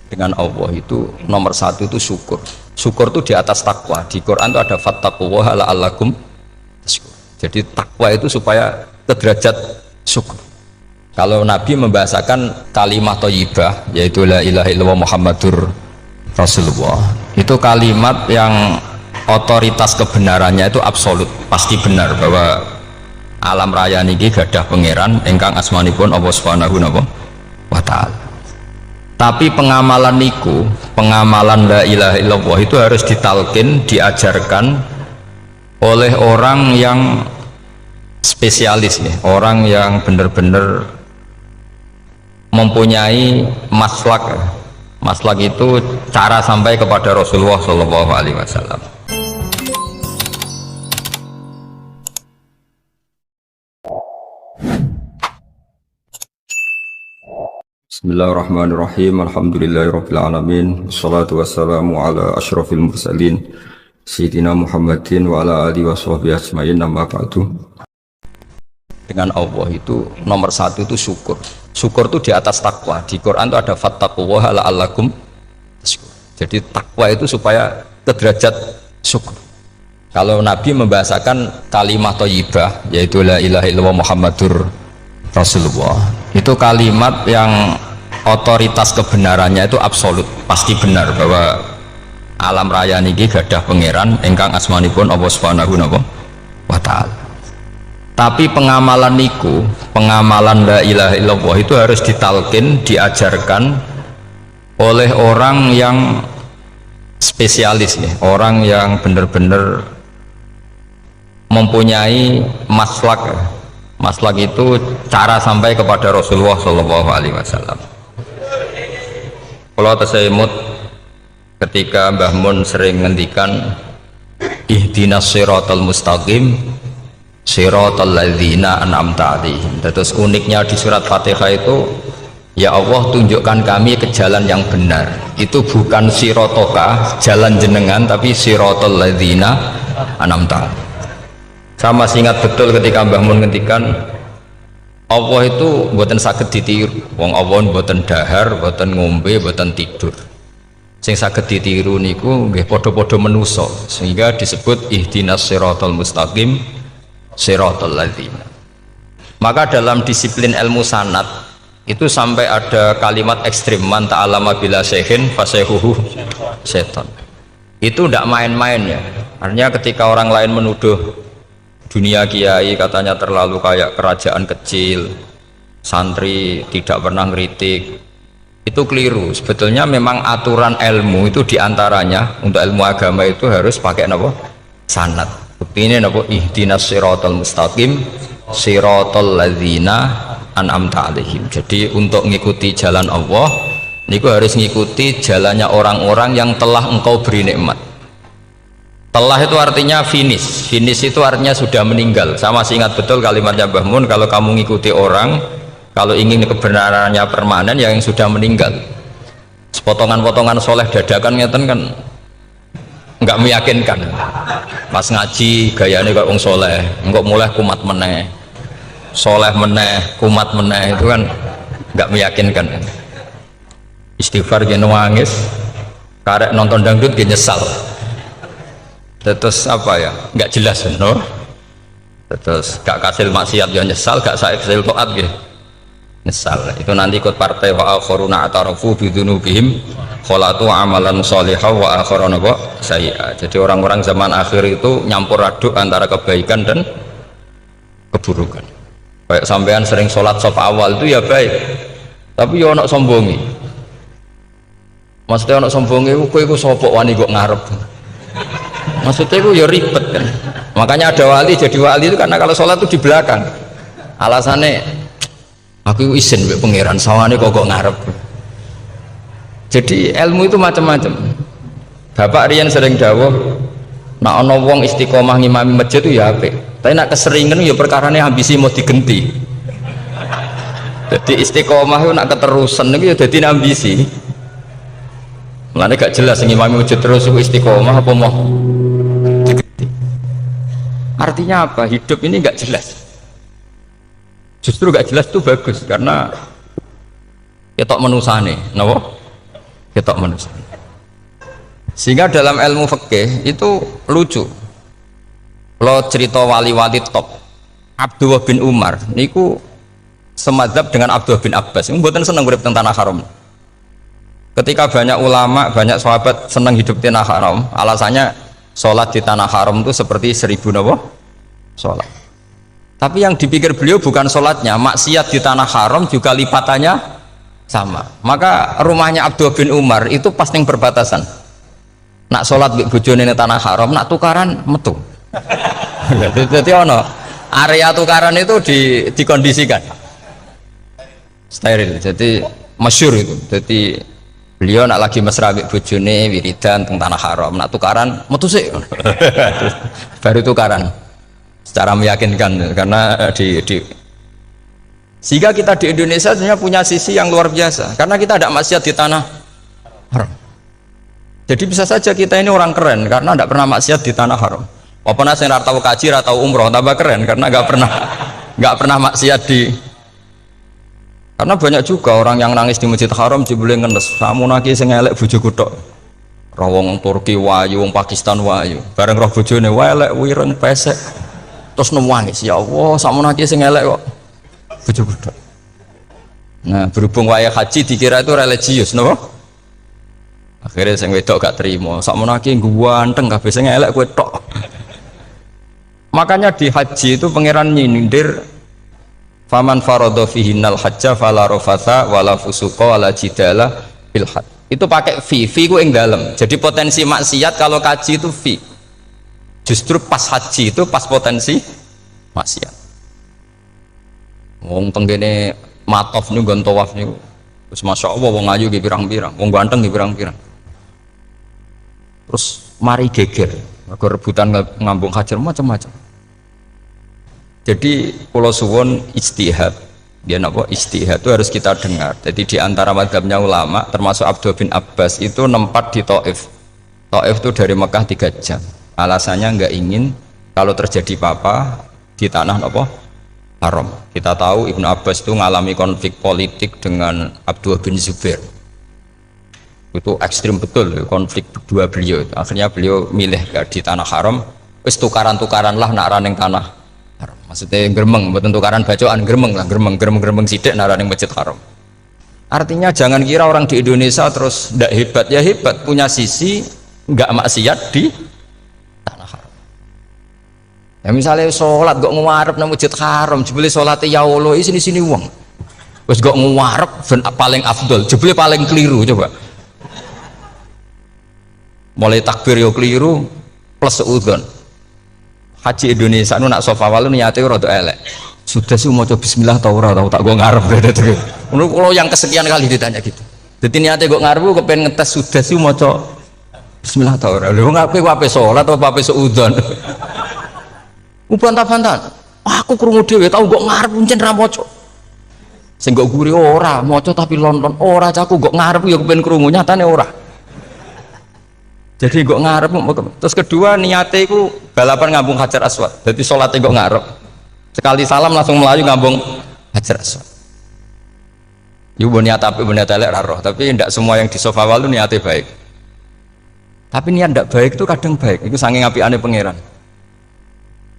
dengan Allah itu nomor satu itu syukur. Syukur itu di atas takwa. Di Quran itu ada fattaqullaha la'allakum tashkurun. Jadi takwa itu supaya ke derajat syukur. Kalau Nabi membahasakan kalimat thayyibah yaitu la ilaha illallah Muhammadur Rasulullah, itu kalimat yang otoritas kebenarannya itu absolut, pasti benar bahwa alam raya niki gadah pangeran ingkang asmanipun Allah Subhanahu wa taala. Tapi pengamalan niku, pengamalan la ilaha illallah itu harus ditalkin, diajarkan oleh orang yang spesialis nih, orang yang benar-benar mempunyai maslak. Maslak itu cara sampai kepada Rasulullah Shallallahu Alaihi Wasallam. Bismillahirrahmanirrahim. Alhamdulillahirabbil alamin. Wassalatu wassalamu ala asyrafil mursalin sayyidina Muhammadin wa ala alihi washabbihi ajmain. Amma ba'du. Dengan Allah itu nomor satu itu syukur. Syukur itu di atas takwa. Di Quran itu ada fattaqullaha la'allakum tashkurun. Jadi takwa itu supaya ke derajat syukur. Kalau Nabi membahasakan kalimat thayyibah yaitu la ilaha illallah Muhammadur Rasulullah, itu kalimat yang otoritas kebenarannya itu absolut, pasti benar bahwa alam raya niki gadah pangeran ingkang asmanipun Allah Subhanahu wa taala. Tapi pengamalan niku, pengamalan la ilaha illallah itu harus ditalkin, diajarkan oleh orang yang spesialis nih, orang yang benar-benar mempunyai maslak. Maslak itu cara sampai kepada Rasulullah Shallallahu Alaihi Wasallam. Kalau tersemut ketika Mbah Mun sering ngendikan ihdinas siratal mustaqim siratal ladzina an'amta 'alaihim. Terus uniknya di surat Fatihah itu, ya Allah tunjukkan kami ke jalan yang benar. Itu bukan sirotoka jalan jenengan, tapi siratal ladzina an'amta 'alaihim. Saya masih ingat betul ketika Mbah Mun ngendikan Allah itu mboten saged ditiru. Wong Allah mboten dahar, mboten ngombe, mboten tidur. Sing saged ditiru niku nggih padha-padha manusa, sehingga disebut ihdinas siratal mustaqim siratal ladzina. Maka dalam disiplin ilmu sanad itu sampai ada kalimat ekstrim, man ta'allama bila syekhin fasyekhuhu setan. Itu tidak main-main ya. Artinya ketika orang lain menuduh dunia kiai katanya terlalu kayak kerajaan kecil, santri tidak pernah ngeritik, itu keliru. Sebetulnya memang aturan ilmu itu diantaranya untuk ilmu agama itu harus pakai apa? Sanad. Bukti ini apa? Ihdinas siratal mustaqim siratal ladzina an'amta 'alaihim. Jadi untuk mengikuti jalan Allah niku harus mengikuti jalannya orang-orang yang telah engkau beri nikmat. Telah itu artinya finish. Finish itu artinya sudah meninggal. Saya masih ingat betul kalimatnya Mbah Mun, kalau kamu mengikuti orang, kalau ingin kebenarannya permanen, yang sudah meninggal. Potongan-potongan soleh dadakan ngeten kan nggak meyakinkan. Pas ngaji gayanya kok wong soleh, engkau mulai kumat meneh, soleh meneh, kumat meneh, itu kan nggak meyakinkan. Istighfar gini nangis, karek nonton dangdut gini nyesal. Terus apa ya, nggak jelas no? Terus gak kasil maksiat ya nyesal, gak kasil toat gitu nyesal. Itu nanti ikut partai wa akharuna atarafu bidunubihim kholatu amalan sholihah wa akharuna sayyi'ah. Jadi orang-orang zaman akhir itu nyampur aduk antara kebaikan dan keburukan. Kayak sampean sering sholat saf awal itu ya baik, tapi ya ono sombongi. Maksudnya ono sombongi kowe iku sapa wani kok ngarep. Maksudnya itu ya ribet kan. Makanya ada wali jadi wali itu karena kalau sholat itu di belakang. Alasannya aku izin mbek pangeran sawane kok ngarep. Jadi ilmu itu macam-macam. Bapak Rian sering dawuh, nak ana wong istiqomah ngimami masjid itu ya apik. Tapi nak keseringan ya perkarane ambisi mau digenti. Jadi istiqomah itu nak keterusan itu ya dadi ambisi. Mulane gak jelas ngimami masjid terus itu istiqomah apa mau. Artinya apa? Hidup ini nggak jelas. Justru nggak jelas itu bagus karena ketok menusane, napa? ketok manusia. Sehingga dalam ilmu fikih itu lucu. Lo cerita wali-wali top Abdullah bin Umar niku semadzhab dengan Abdullah bin Abbas. Mboten seneng urip teng tanah haram. Ketika banyak ulama, banyak sahabat senang hidup di tanah haram, alasannya sholat di tanah haram itu seperti 1000 napa? Sholat. Tapi yang dipikir beliau bukan sholatnya, maksiat di tanah haram juga lipatannya sama. Maka rumahnya Abdullah bin Umar itu pas yang berbatasan. Nak sholat di bojone ning tanah haram, nak tukaran metu. Jadi ono area tukaran itu dikondisikan steril. Jadi masyhur itu. Jadi beliau nak lagi mesra mbek bojone wiridan teng tanah haram, nak tukaran metu sik. Baru tukaran secara meyakinkan karena sehingga kita di Indonesia sebenarnya punya sisi yang luar biasa karena kita ada maksiat di tanah haram. Jadi bisa saja kita ini orang keren karena tidak pernah maksiat di tanah haram. Apa nasi ratau kaji ratau umroh tambah keren karena nggak pernah maksiat di. Karena banyak juga orang yang nangis di Masjid Haram jebule ngenes, kamu naki sing elek bojoku tok. Roh wong Turki wayu, wong Pakistan wayu. Bareng roh bojone elek wireng pesek. Terus nangis, ya Allah, sakmu naki sing elek kok bojoku tok. Nah, berhubung wayah haji dikira itu religius, napa? Akhirnya sing wedok gak terima, sakmu naki ganteng kabeh sing elek kowe tok. Makanya di haji itu pangeran nyindir faman faradha fihinnal hajja fala rafatha wala fusuqa wala jidala fil hajj. Itu pakai fi ku ing dalem. Jadi potensi maksiat kalau kaji itu fi. Justru pas haji itu pas potensi maksiat. Wong tenggene matof niku nggon tawaf niku. Wis masyaallah wong ayu ki pirang-pirang, wong ganteng ki pirang-pirang. Terus mari geger, mergo rebutan ngambung hajar macam-macam. Jadi pulau suwon ijtihad, dia napa ijtihad itu harus kita dengar. Jadi di antara mazhabnya ulama termasuk Abdullah bin Abbas itu nempat di Taif. Taif itu dari Mekah 3 jam. Alasannya nggak ingin kalau terjadi apa-apa di tanah napa haram. Kita tahu Ibnu Abbas itu mengalami konflik politik dengan Abdullah bin Zubair. Itu ekstrim betul konflik berdua beliau. Akhirnya beliau milih di tanah haram. Wis tukaran-tukaran lah nak raneng tanah. Maksudnya geremeng, buat tukaran bacaan geremeng lah, geremeng sidik nara ning Masjid Haram. Artinya jangan kira orang di Indonesia terus ndak hebat, ya hebat punya sisi nggak maksiat di tanah haram. Ya misalnya sholat kok ngarep nang Masjid Haram, jebule sholatnya ya Allah sini wong. Wis kok ngarep ben paling afdol, jebule paling keliru coba. Mulai takbir yo keliru plus seudon. Haji Indonesia nu nak sofa walu niate rada elek. Sudah sih mau coba bismillah tau ora tau tak gua ngarep gitu. Menurut kalau yang kesekian kali ditanya gitu. Jadi niate gua ngarep gua pengen ngetes sudah sih mau coba bismillah tau ora. Lha ngapain gua ape salat atau ape seudon. Bantah-bantah. Aku krungu dhewe tau gua ngarep pancen ra maca. Sing gak guri ora maca tapi lonton ora caku gua ngarep ya kepen krungu nyatane ora. Jadi gak ngarep. Terus kedua niate iku balapan ngambung Hajar Aswad. Jadi sholatnya gak ngarep. Sekali salam langsung melayu ngambung Hajar Aswad. Iku niat tapi niat elek roh. Tapi tidak semua yang di sofa walu niatnya baik. Tapi niat tidak baik itu kadang baik. Itu saking apiane pangeran.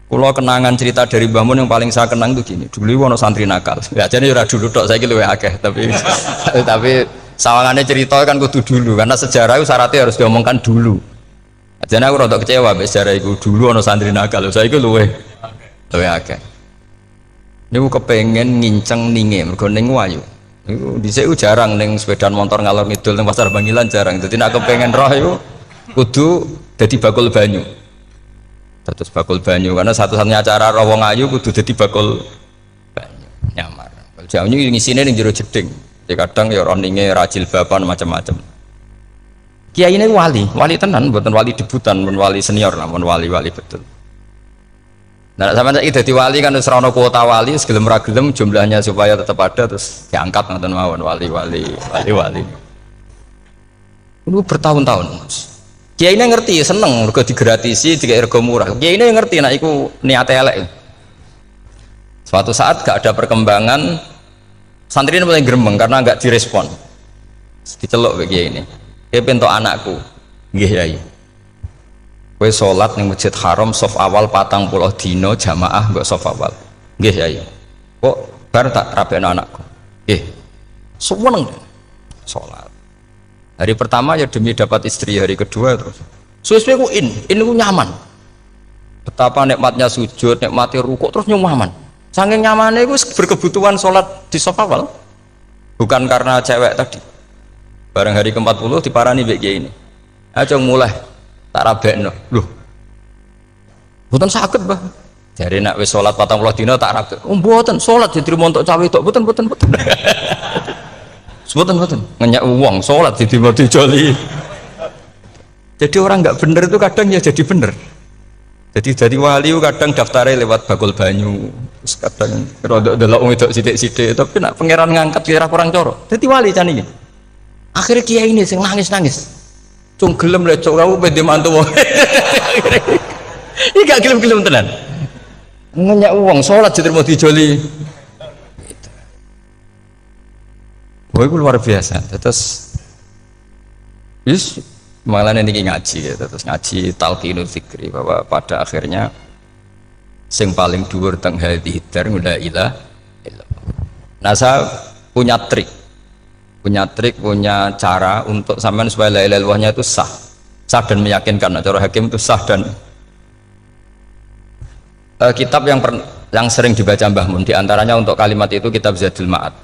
Kalau kenangan cerita dari Mbah Mun yang paling saya kenang itu gini. Dulu wono santri nakal. Ya jadi ora dulu tok saiki luwih akeh. Tapi sawangannya cerita kan kudu dulu karena sejarah itu syaratnya harus diomongkan dulu. Jadi aku rada kecewa mbek sejarah itu dulu ono santri nakal. Saiki luwih akeh. Niku kepengen nginceng ninge mergo ning wayu. Niku dhisik jarang ning sepeda motor ngalor ngidul ning Pasar Bangilan jarang. Dadi nek kepengen roh iku kudu dadi bakul banyu. Terus bakul banyu karena satu-satunya cara roh wong ayu kudu dadi bakul banyu. Nyamar. Banyu ngisine ning jero jeding. Ya kadang ya roninge rajil bapan macam-macam. Kiai ini wali tenan, bukan wali debutan, bukan wali senior, namun wali betul. Nah, sama saya jadi wali kan terus rono kuota wali, segelem ragilem jumlahnya supaya tetap ada terus diangkat nanti mawon wali. Ini bertahun-tahun. Kiai ini ngerti, seneng, mergo digratisi, dikai rego murah. Kiai ini ngerti, nah iku niate elek. Suatu saat gak ada perkembangan. Santri ini mulai geremeng karena nggak direspon, diceluk bagi ini. pentok anakku. Nggih Yai. Kowe salat ning Masjid Haram saf awal 40 dina jamaah mbok saf awal. Nggih Yai. Kok bar tak rabekno anakku. Nggih. Seneng salat. Hari pertama ya demi dapat istri, hari kedua terus. Suwe-suwe ku ku nyaman. Betapa nikmatnya sujud, nikmati rukuk terus nyaman. Saking nyamannya itu berkebutuhan sholat di saf awal. Bukan karena cewek tadi. Bareng hari ke-40 diparani mbek kiai ini. Aja mulai tak rabekno. Loh. Mboten saged, Mbah. Jare nek wis salat 40 dina tak rabek. Oh, mboten salat diterima untuk cawe tok. Mboten. Mboten. Ngenyak uang salat diterima dijoli. Jadi orang nggak bener itu kadang ya jadi bener. Jadi wali kadang daftarnya lewat bakul banyu, terus kadang rodok delok wedok sithik-sithik, tapi nak pangeran ngangkat kira kurang coro. Jadi wali can ini. Akhirnya kiai ini sing nangis. Cung gelem le cok kamu pede mantu wong. Iki gak gelem-gelem tenan. Ngenyak uang salat diterima dijoli. Wah, itu luar biasa. Terus malah ini ngaji ya, terus ngaji talqinul fikri bahwa pada akhirnya sing paling dhuwur teng hadhihi dar la ilaha illallah. Nah, saya punya cara untuk sampean supaya la ilaha illallahnya itu sah dan meyakinkan. Nah, cara hakim itu sah dan kitab yang sering dibaca Mbah Mun diantaranya untuk kalimat itu kitab Zadul Ma'ad.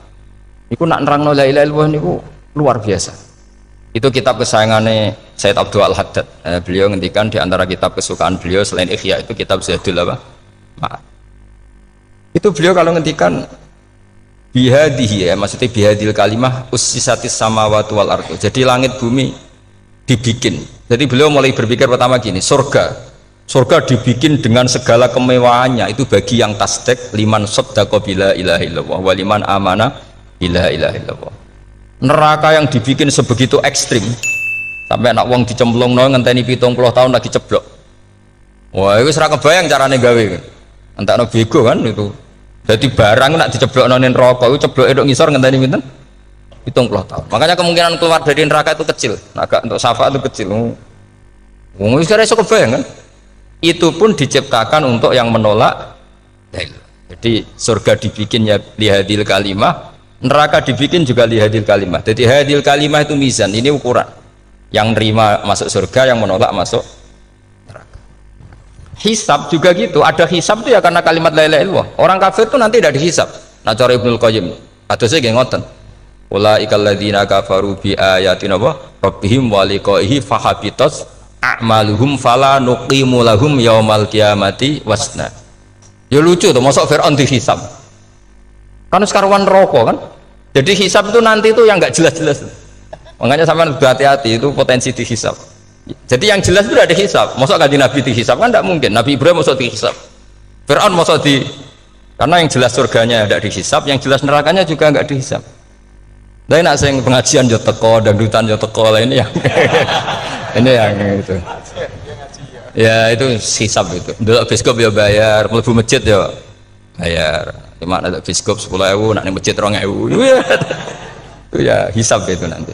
Iku nak nerangno la ilaha illallah niku luar biasa. Itu kitab kesayangannya Sayyid Abdul Al-Haddad. Beliau ngendikan di antara kitab kesukaan beliau selain Ihya itu kitab Zadul Ma'ad. Itu beliau kalau ngendikan bihadihi ya, maksudnya bihadil kalimah ussisatis samawati wal ardu. Jadi langit bumi dibikin. Jadi beliau mulai berpikir pertama gini, surga dibikin dengan segala kemewahannya itu bagi yang tasdek liman saddaqa bila ilaha illallah wa liman amana bila ilaha illallah. Neraka yang dibikin sebegitu ekstrim sampai anak wong dicemplung ngenteni 70 tahun lagi ceblok. Wah, itu serah kebayang carane gawe. Entakno bego kan itu. Jadi barang nak diceblok ning neraka itu ceblok edok ngisor ngenteni pinten? 70 tahun. Makanya kemungkinan keluar dari neraka itu kecil. Agak untuk syafaat itu kecil. Wong wis kira iso kebayang kan? Itu pun diciptakan untuk yang menolak. Jadi surga dibikinnya lihadil kalimah, neraka dibikin juga lihadil kalimah. Jadi hadil kalimah itu mizan, ini ukuran yang nerima masuk surga, yang menolak masuk neraka. Hisab juga gitu, ada hisab itu ya karena kalimat la ilaha illallah. Orang kafir itu nanti tidak dihisab. Nah cara Ibnul Qayyim atau saya gak ngoten, ulaikal ladzina kafaru bi ayatina rabbihim wa liqaihi fahabitat a'maluhum fala nuqimu lahum yaumal qiyamati wasna. Ya lucu tuh, masuk Fir'aun dihisab kan sekarang rokok kan. Jadi hisab itu nanti itu yang nggak jelas-jelas. Makanya sampai berhati-hati itu potensi dihisab. Jadi yang jelas itu ada hisab. Masuk kanjeng Nabi dihisab kan tidak mungkin. Nabi Ibrahim masuk dihisab. Fir'aun masuk karena yang jelas surganya tidak dihisab, yang jelas nerakanya juga nggak dihisab. Tapi nak sing pengajian yo teko, dangdutan yo teko lah ini yang ini yang itu. Ya itu hisab itu. Dulu biskop ya bayar, mlebu masjid ya bayar. Cuma ada biskop 10.000, nak ning masjid 2.000. Itu ya hisab itu nanti.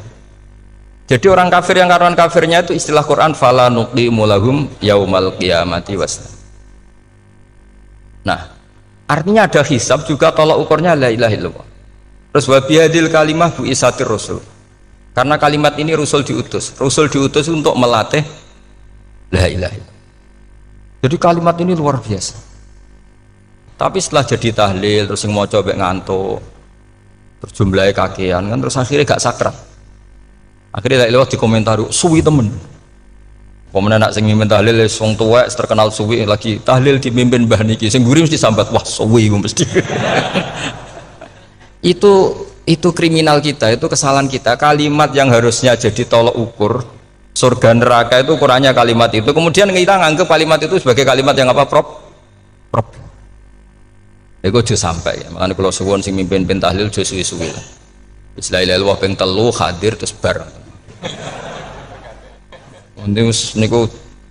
Jadi orang kafir yang karuan kafirnya itu istilah Quran fala nuqimu lahum yaumal qiyamati wasna. Nah, artinya ada hisab juga tolak ukurnya la ilaha illallah. Terus wa bihadil kalimah bu isatir rasul. Karena kalimat ini rasul diutus untuk melatih la ilaha illallah. Jadi kalimat ini luar biasa. Tapi setelah jadi tahlil terus yang mau coba ngantuk terus jumlahnya kakean kan terus akhirnya gak sakral. Akhirnya lewat di komentar suwi temen. Pemenang nak sing mimpin tahlil wong tuwek terkenal suwi lagi tahlil dipimpin Mbah niki sing mburi mesti sambat wah suwi mesti. itu kriminal kita, itu kesalahan kita. Kalimat yang harusnya jadi tolok ukur surga neraka itu ukurannya kalimat itu. Kemudian kita nganggap kalimat itu sebagai kalimat yang apa problem. Itu aja sampai ya. Makanya kalau suwon sing mimpin tahlil aja suwi-suwi. La ilaha illallah ping 3 hadir terus bar. Niku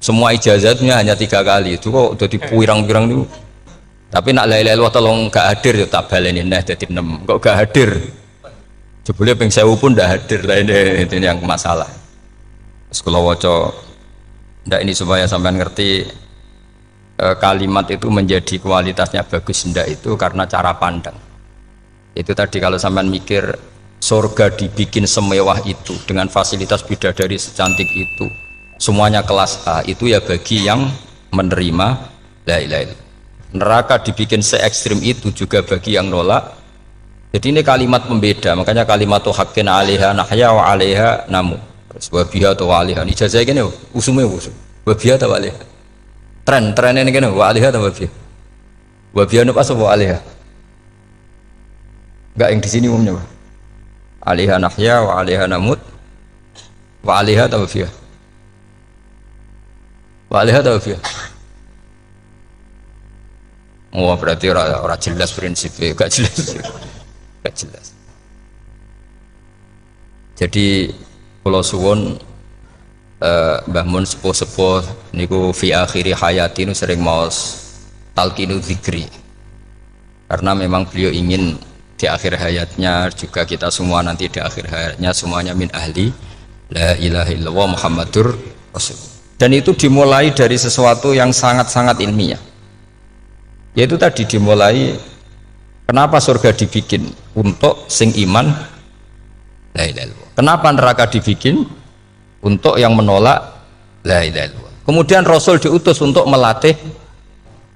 semua ijazatnya hanya 3 kali. Itu kok udah dipirang-pirang niku. Tapi nak la ilaha illallah tolong gak hadir ya tak baleni neh dadi 6. Kok gak hadir? Jebule ping 1000 pun ndak hadir lah ini yang masalah. Terus kula waca ndak ini supaya sampean ngerti kalimat itu menjadi kualitasnya bagus ndak itu karena cara pandang. Itu tadi kalau sampean mikir surga dibikin semewah itu dengan fasilitas bidadari secantik itu, semuanya kelas A, itu ya bagi yang menerima la ilaha illallah. Neraka dibikin se ekstrim itu juga bagi yang nolak. Jadi ini kalimat pembeda, makanya kalimat tuh hakin alaiha nahya wa alaiha namu. Wabiha atau waliha ini ijazah gini usumnya usum wabiha atau waliha trennya ini gini waliha atau wabiha itu pas apa waliha enggak yang di sini umumnya alaiha nahya wa alaiha namut wa alaiha atau wabiha atau wabiha oh berarti orang jelas prinsipnya gak jelas jadi kula suwun Mbah Mun sepuh-sepuh niku fi akhiri hayati nu sering maos talqinu dzikri karena memang beliau ingin di akhir hayatnya juga kita semua nanti di akhir hayatnya semuanya min ahli la ilaha illallah Muhammadur Rasul dan itu dimulai dari sesuatu yang sangat-sangat ilmiah yaitu tadi dimulai kenapa surga dibikin untuk sing iman la ilaha illallah. Kenapa neraka dibikin? Untuk yang menolak la ilaha illallah. Kemudian Rasul diutus untuk melatih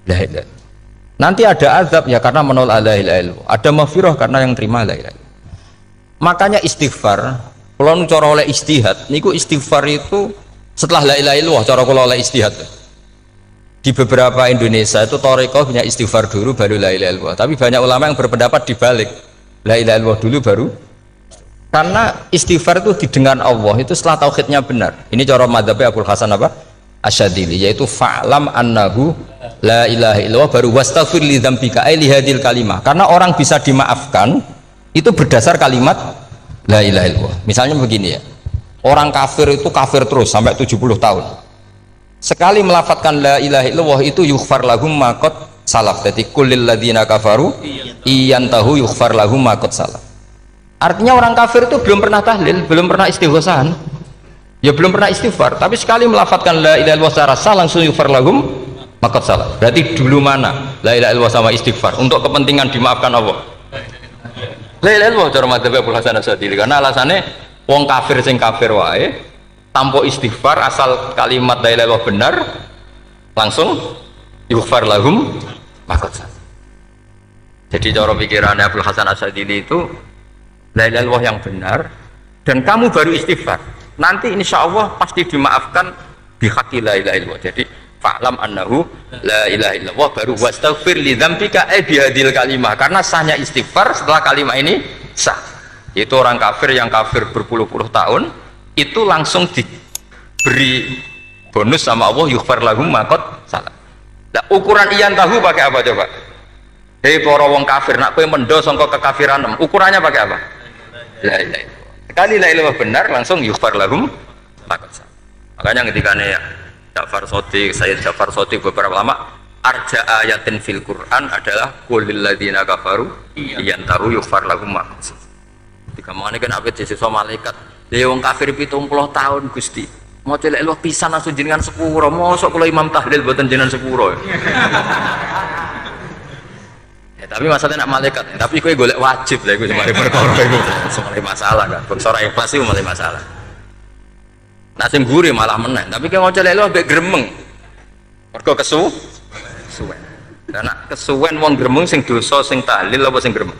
la ilaha illallah. Nanti ada azab ya karena menolak la ilaha illallah. Ada maghfirah karena yang terima la ilaha illallah. Makanya istighfar, kalau cara oleh istihad, niku istighfar itu setelah la ilaha illallah cara kalau oleh istihad. Di beberapa Indonesia itu thariqah punya istighfar dulu baru la ilaha illallah. Tapi banyak ulama yang berpendapat dibalik. La ilaha illallah dulu baru karena istighfar itu didengar Allah itu setelah tauhidnya benar. Ini cara madzhabnya Abul Hasan apa? Asyadili yaitu fa'lam annahu la ilaha illallah baru wastaghfir li dzambika ai li hadil kalimah. Karena orang bisa dimaafkan itu berdasar kalimat la ilaha illallah. Misalnya begini ya. Orang kafir itu kafir terus sampai 70 tahun. Sekali melafadzkan la ilaha illallah itu yughfar lahum ma qad salaf. Jadi kullil ladzina kafaru iyantahu yughfar lahum ma qad salaf. Artinya orang kafir itu belum pernah tahlil, belum pernah istighosahan, ya belum pernah istighfar. Tapi sekali melafadzkan la ilaha illallah secara sah langsung yughfar lahum maqad salah. Berarti dulu mana la ilaha illallah sama istighfar untuk kepentingan dimaafkan Allah? La ilaha illallah cara madzhab Abul Hasan Asyadili karena alasannya wong kafir sing kafir wae tanpa istighfar asal kalimat la ilaha illallah benar langsung yughfar lahum maqad salah. Jadi cara pikirannya Abul Hasan Asyadili itu la ilaha illallah yang benar dan kamu baru istighfar nanti insya Allah pasti dimaafkan bihaqi la ilaha illallah. Jadi fa'lam annahu la ilaha illallah baru wastaghfir li dzambika bihadil kalimah karena sahnya istighfar setelah kalimat ini sah. Itu orang kafir yang kafir berpuluh-puluh tahun itu langsung diberi bonus sama Allah yughfar lahum ma qad salah. Nah, ukuran iyan tahu pakai apa coba? Hei para wong kafir nak kowe mendo sangka kekafiran ukurannya pakai apa? La ilaha illallah. Sekali la ilaha benar langsung yughfar lahum maqad salah. Makanya ketika ya Ja'far Shadiq, Sayyid Ja'far Shadiq beberapa lama arja ayatin fil Quran adalah qulil ladzina kafaru iyantahu yughfar lahum maqad salah. Ketika mangane kan apik sesuk malaikat. Lah wong kafir 70 tahun Gusti. Mau celek lu pisan langsung jenengan sepuro. Mosok kula imam tahlil mboten jenengan sepuro. Tapi masalahnya nak malaikat, tapi kowe golek wajib lah iku semari perkara iku. Semari masalah kan. Bangsa ora ikhlas iku malah masalah. Nak sing guri malah menang, tapi kowe ngoco lek lu ambek gremeng. Mergo kesuwen. Lah nak kesuwen wong gremeng sing dosa sing tahlil apa sing gremeng?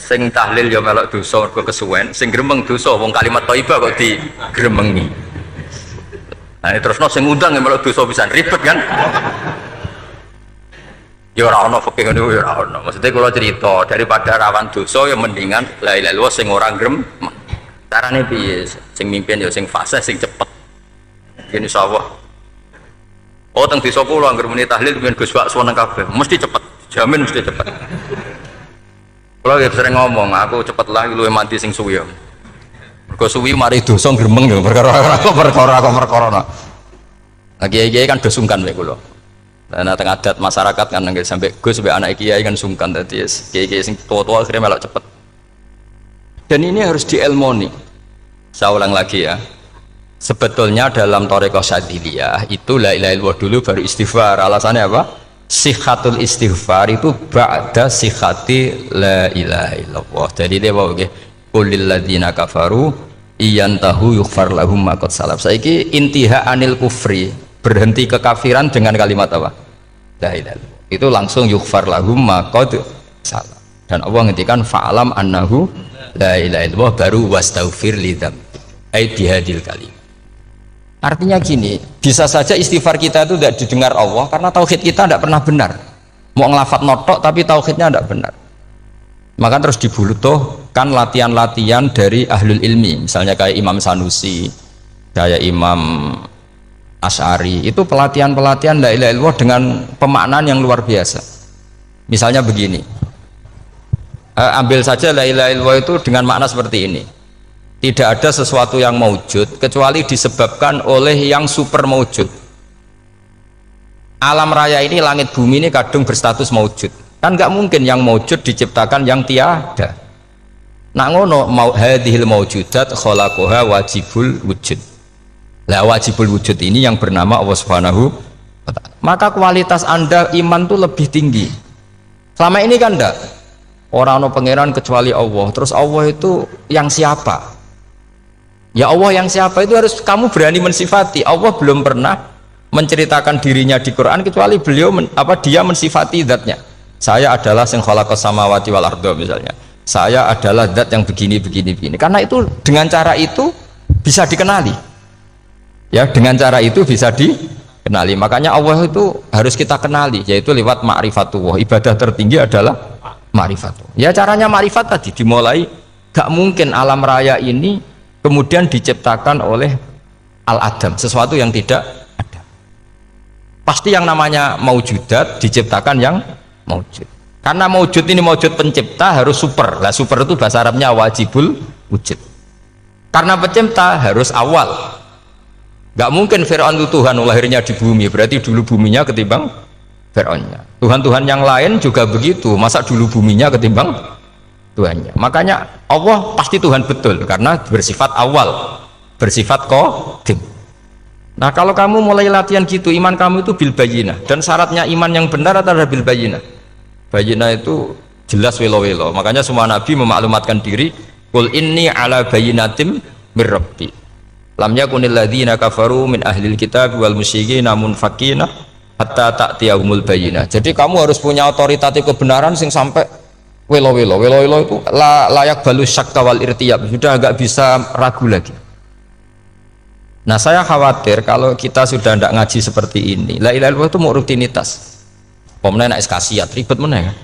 Sing tahlil ya melok dosa mergo kesuwen, sing gremeng dosa wong kalimat thayyibah kok digremengi. Nah, terus sing ngundang yang melok dosa pisan ribet kan? Ya ora ono fikih ngono ya ora ono. Maksudnya kalau cerita daripada rawan dosa ya mendingan la ilaha illallah sing ora grem. Carane piye? Sing mimpin ya sing fasih sing cepet. Yen insyaallah. Oh teng desa kula anggere muni tahlil ben Gus bakso nang kabeh, mesti cepet. Jamin mesti cepet. Kula ya sering ngomong, aku cepet lah luwih mati sing suwi. Mergo suwi mari dosa gremeng ya perkara. Lah kiai-kiai kan do sungkan mek kula. Nah tengah adat masyarakat kan nggak sampai Gus sampai anak kiai kan sungkan tadi kiai-kiai sing tua-tua akhirnya melok cepet. Dan ini harus diilmoni. Saya ulang lagi ya. Sebetulnya dalam Thariqah Syadziliyah itu la ilaha illallah dulu baru istighfar. Alasannya apa? Sihhatul istighfar itu ba'da sihhati la ilaha illallah. Jadi dia bawa nggih qulil ladzina kafaru iyantahu yughfar lahum ma qad salaf. Saiki intiha anil kufri, berhenti kekafiran dengan kalimat apa? La ilaha illallah. Itu langsung yughfar lahum ma qad salaf. Dan Allah ngendikan fa'alam annahu la ilaha illallah baru wastaghfir lidzam. Ai bihadil kalim. Artinya gini, bisa saja istighfar kita itu tidak didengar Allah karena tauhid kita tidak pernah benar. Mau ngelafat notok tapi tauhidnya tidak benar. Maka terus dibutuhkan latihan-latihan dari ahlul ilmi, misalnya kayak Imam Sanusi, kayak Imam Asy'ari, itu pelatihan-pelatihan la ilaha illallah dengan pemaknaan yang luar biasa. Misalnya begini, ambil saja la ilaha illallah itu dengan makna seperti ini. Tidak ada sesuatu yang maujud kecuali disebabkan oleh yang super maujud. Alam raya ini, langit bumi ini kadung berstatus maujud. Kan nggak mungkin yang maujud diciptakan yang tiada. Nak ngono mau hadhil maujudat khalaqaha wajibul wujud. Lah wajibul wujud ini yang bernama Allah Subhanahu wa ta'ala. Maka kualitas Anda iman tuh lebih tinggi. Selama ini kan enggak. Orang no pangeran kecuali Allah. Terus Allah itu yang siapa? Ya Allah yang siapa itu harus kamu berani mensifati. Allah belum pernah menceritakan dirinya di Quran kecuali beliau dia mensifati zatnya. Saya adalah sing khalaqas samawati wal arda misalnya. Saya adalah zat yang begini. Karena itu dengan cara itu bisa dikenali. Ya, dengan cara itu bisa dikenali. Makanya Allah itu harus kita kenali, yaitu lewat ma'rifatullah. Ibadah tertinggi adalah ma'rifatullah. Ya caranya ma'rifat tadi dimulai. Gak mungkin alam raya ini kemudian diciptakan oleh al-adam, sesuatu yang tidak ada. Pasti yang namanya maujudat diciptakan yang maujud. Karena maujud ini maujud pencipta harus super. Lah super itu bahasa Arabnya wajibul wujud. Karena pencipta harus awal. Gak mungkin Fir'aun itu Tuhan lahirnya di bumi, berarti dulu buminya ketimbang Fir'aunnya. Tuhan-Tuhan yang lain juga begitu, masa dulu buminya ketimbang Tuhannya. Makanya Allah pasti Tuhan betul karena bersifat awal, bersifat qadim. Nah kalau kamu mulai latihan gitu, iman kamu itu bil bayyinah. Dan syaratnya iman yang benar adalah bil bayyinah. Bayyinah itu jelas welo-welo. Makanya semua nabi memaklumatkan diri, qul inni ala bayyinatim mir rabbi lam yakunil ladzina kafaru min ahlil kitab wal musyrikin munfakina hatta ta'tiyahumul bayyinah. Jadi kamu harus punya otoritatif kebenaran sing sampai welo-welo itu layak balus syakka wal irtiyab, sudah agak bisa ragu lagi. Nah saya khawatir kalau kita sudah tidak ngaji seperti ini, la ilaha illallah itu mau rutinitas. Pemenang nak kasiat ribet mana kan?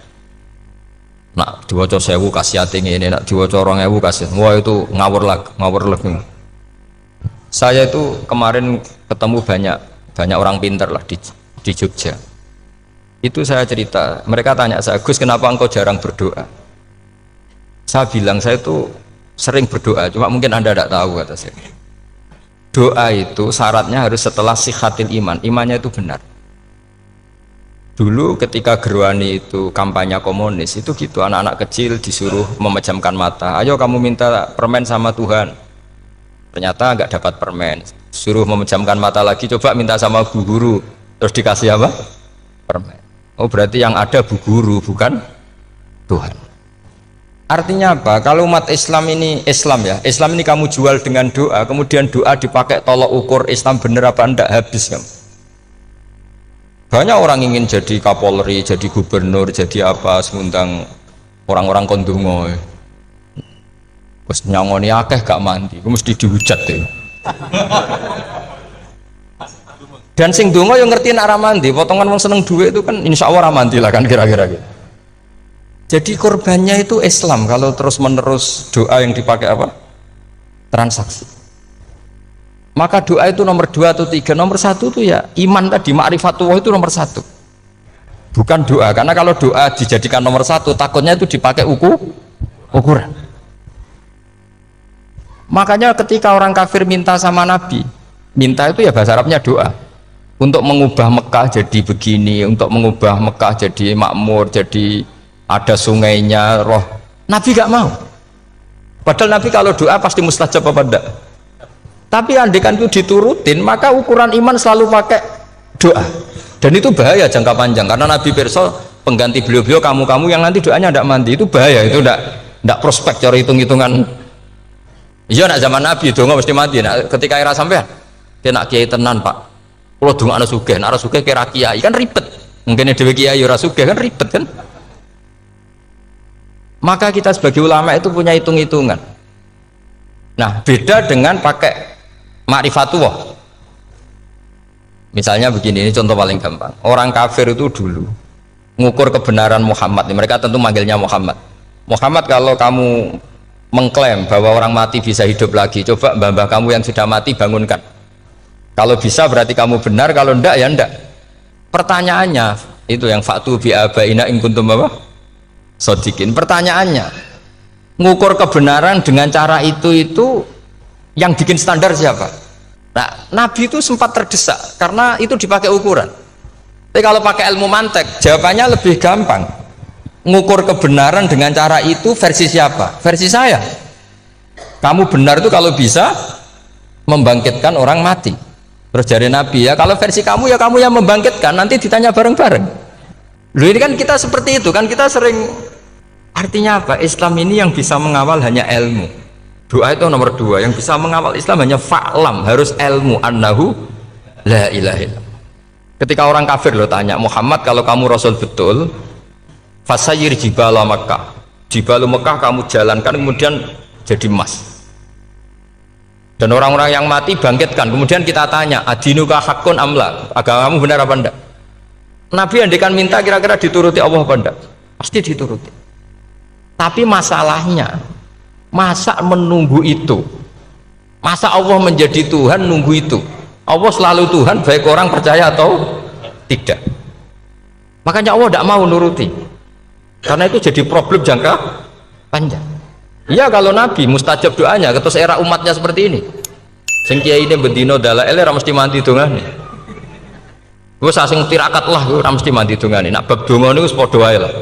Nak diwaca 1000 kasiat ini, nak diwaca 2000 kasiat, wah itu ngawur lagi. Saya itu kemarin ketemu banyak orang pintar lah di Jogja. Itu saya cerita, mereka tanya saya, Gus kenapa engkau jarang berdoa? Saya bilang saya itu sering berdoa, cuma mungkin Anda tidak tahu kata saya. Doa itu syaratnya harus setelah sihhatil iman, imannya itu benar. Dulu ketika Gerwani itu kampanye komunis itu gitu, anak-anak kecil disuruh memejamkan mata, ayo kamu minta permen sama Tuhan. Ternyata nggak dapat permen, suruh memejamkan mata lagi, coba minta sama bu guru, terus dikasih apa? Permen. Oh berarti yang ada bu guru bukan Tuhan. Artinya apa? Kalau umat Islam ini Islam ini kamu jual dengan doa, kemudian doa dipakai tolok ukur Islam bener apa enggak, habis kamu. Banyak orang ingin jadi Kapolri, jadi gubernur, jadi apa, ngundang orang-orang kondungo. Terus nyangoni akeh gak mandi, mesti dihujat deh. Dan sing donga yang ngerti nak ramandi, potongan wong seneng duit itu kan insya Allah ramandi lah kan kira-kira gitu. Jadi korbannya itu Islam kalau terus menerus doa yang dipakai apa? Transaksi. Maka doa itu nomor 2 atau 3, nomor 1 itu ya iman tadi, ma'rifatullah itu nomor 1. Bukan doa, karena kalau doa dijadikan nomor 1 takutnya itu dipakai ukuran. Makanya ketika orang kafir minta sama Nabi, minta itu ya bahasa Arabnya doa. Untuk mengubah Mekah jadi begini, untuk mengubah Mekah jadi makmur, jadi ada sungainya, roh. Nabi gak mau. Padahal Nabi kalau doa pasti mustajab apa enggak? Tapi andikan itu diturutin, maka ukuran iman selalu pakai doa. Dan itu bahaya jangka panjang, karena Nabi pirsa pengganti beliau-beliau kamu-kamu yang nanti doanya tidak mandi, itu bahaya, itu tidak prospek cara hitung-hitungan. Iya nak zaman Nabi donga mesti mati. Nah, ketika era sampean dia nak kiai tenan Pak, kalau donga ana sugih, nak ora sugih kira kiai kan ribet. Mungkin dhewe kiai ora sugih kan ribet kan. Maka kita sebagai ulama itu punya hitung-hitungan. Nah, beda dengan pakai ma'rifatullah. Misalnya begini, ini contoh paling gampang. Orang kafir itu dulu mengukur kebenaran Muhammad, mereka tentu manggilnya Muhammad. Muhammad, kalau kamu mengklaim bahwa orang mati bisa hidup lagi, coba mbah-mbah kamu yang sudah mati bangunkan. Kalau bisa berarti kamu benar, kalau ndak ya ndak. Pertanyaannya itu yang faktu bi abaina in kuntum apa? Sodikin. Pertanyaannya, ngukur kebenaran dengan cara itu yang bikin standar siapa? Nah, Nabi itu sempat terdesak karena itu dipakai ukuran. Tapi kalau pakai ilmu mantek, jawabannya lebih gampang. Ngukur kebenaran dengan cara itu versi siapa? Versi saya. Kamu benar itu kalau bisa membangkitkan orang mati. Terus dari Nabi, ya kalau versi kamu ya kamu yang membangkitkan, nanti ditanya bareng-bareng. Loh, ini kan kita seperti itu kan, kita sering. Artinya apa? Islam ini yang bisa mengawal hanya ilmu. Doa itu nomor 2, yang bisa mengawal Islam hanya fa'lam, harus ilmu annahu la ilaha illallah. Ketika orang kafir lo tanya, Muhammad kalau kamu Rasul betul, fasayir jibala Makkah, jibalu Mekah kamu jalankan kemudian jadi emas. Dan orang-orang yang mati bangkitkan, kemudian kita tanya, adinuka hakun amla, agamamu benar apa enggak? Nabi andikan minta kira-kira dituruti Allah apa enggak? Pasti dituruti. Tapi masalahnya, masa menunggu itu? Masa Allah menjadi Tuhan nunggu itu? Allah selalu Tuhan, baik orang percaya atau tidak. Makanya Allah tidak mau nuruti, karena itu jadi problem jangka panjang. Iya, kalau Nabi mustajab doanya, terus era umatnya seperti ini. Sing kiai ini bendino dalail ora mesti mandi dongane. Gue sasing tirakat lah, gue ora mesti mandi dongane. Nak bab donga niku wis padha wae lah.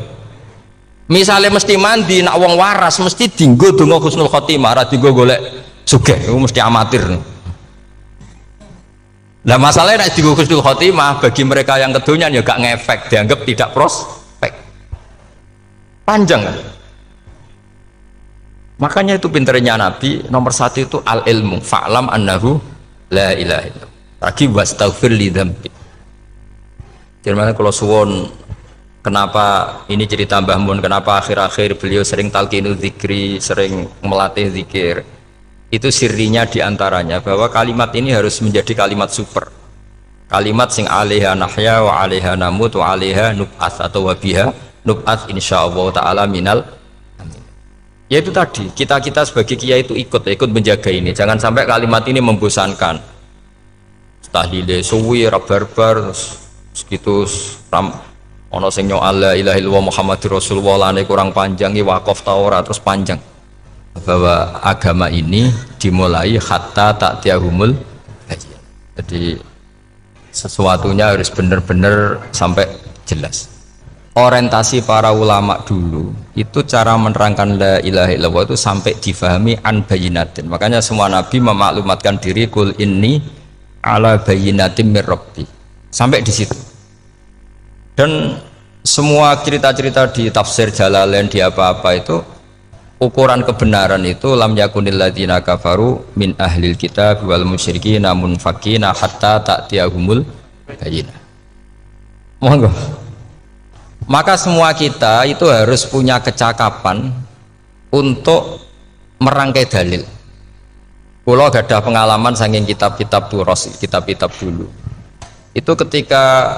Misalnya mesti mandi, nak wong waras mesti dinggo donga husnul khotimah, ora dinggo golek sugih, itu mesti amatir. Nah masalahnya nak dinggo husnul khotimah bagi mereka yang kedonyan ya gak ngefek, dianggap tidak prospek. Panjang kan? Makanya itu pinternya Nabi, nomor 1 itu al ilmu, fa'lam annahu la ilaha illallah. Lagi wastaghfir li dzambi. Jadi kalau suwon, kenapa ini cerita Mbah Mun, kenapa akhir-akhir beliau sering talqinu dzikri, sering melatih zikir, itu sirinya diantaranya bahwa kalimat ini harus menjadi kalimat super, kalimat sing alaiha nahya wa alaiha namut wa alaiha nub'ats, atau wabiha nub'ats insyaallah ta'ala minal amin. Ya itu tadi, kita sebagai kiai itu ikut menjaga ini, jangan sampai kalimat ini membosankan. Tahlile suwi barbar segitu ono sing nyoal la ilaha illallah Muhammadur Rasulullah lane kurang panjang, wakaf ta ora terus panjang. Bahwa agama ini dimulai hatta ta'tiyahumul bayyinah. Jadi sesuatunya harus benar-benar sampai jelas. Orientasi para ulama dulu itu cara menerangkan la ilaha illallah itu sampai difahami an bayyinatin. Makanya semua nabi memaklumatkan diri kul inni ala bayyinatin mir rabbi. Sampai di situ. Dan semua cerita-cerita di tafsir Jalalain di apa-apa itu ukuran kebenaran itu lam yakunil ladzina kafaru min ahlil kitab wal musyrikin namun fakina hatta ta'tiyahumul bayyinah. Monggo. Maka semua kita itu harus punya kecakapan untuk merangkai dalil. Kalau gak ada pengalaman saking kitab-kitab turos, kitab-kitab dulu. Itu ketika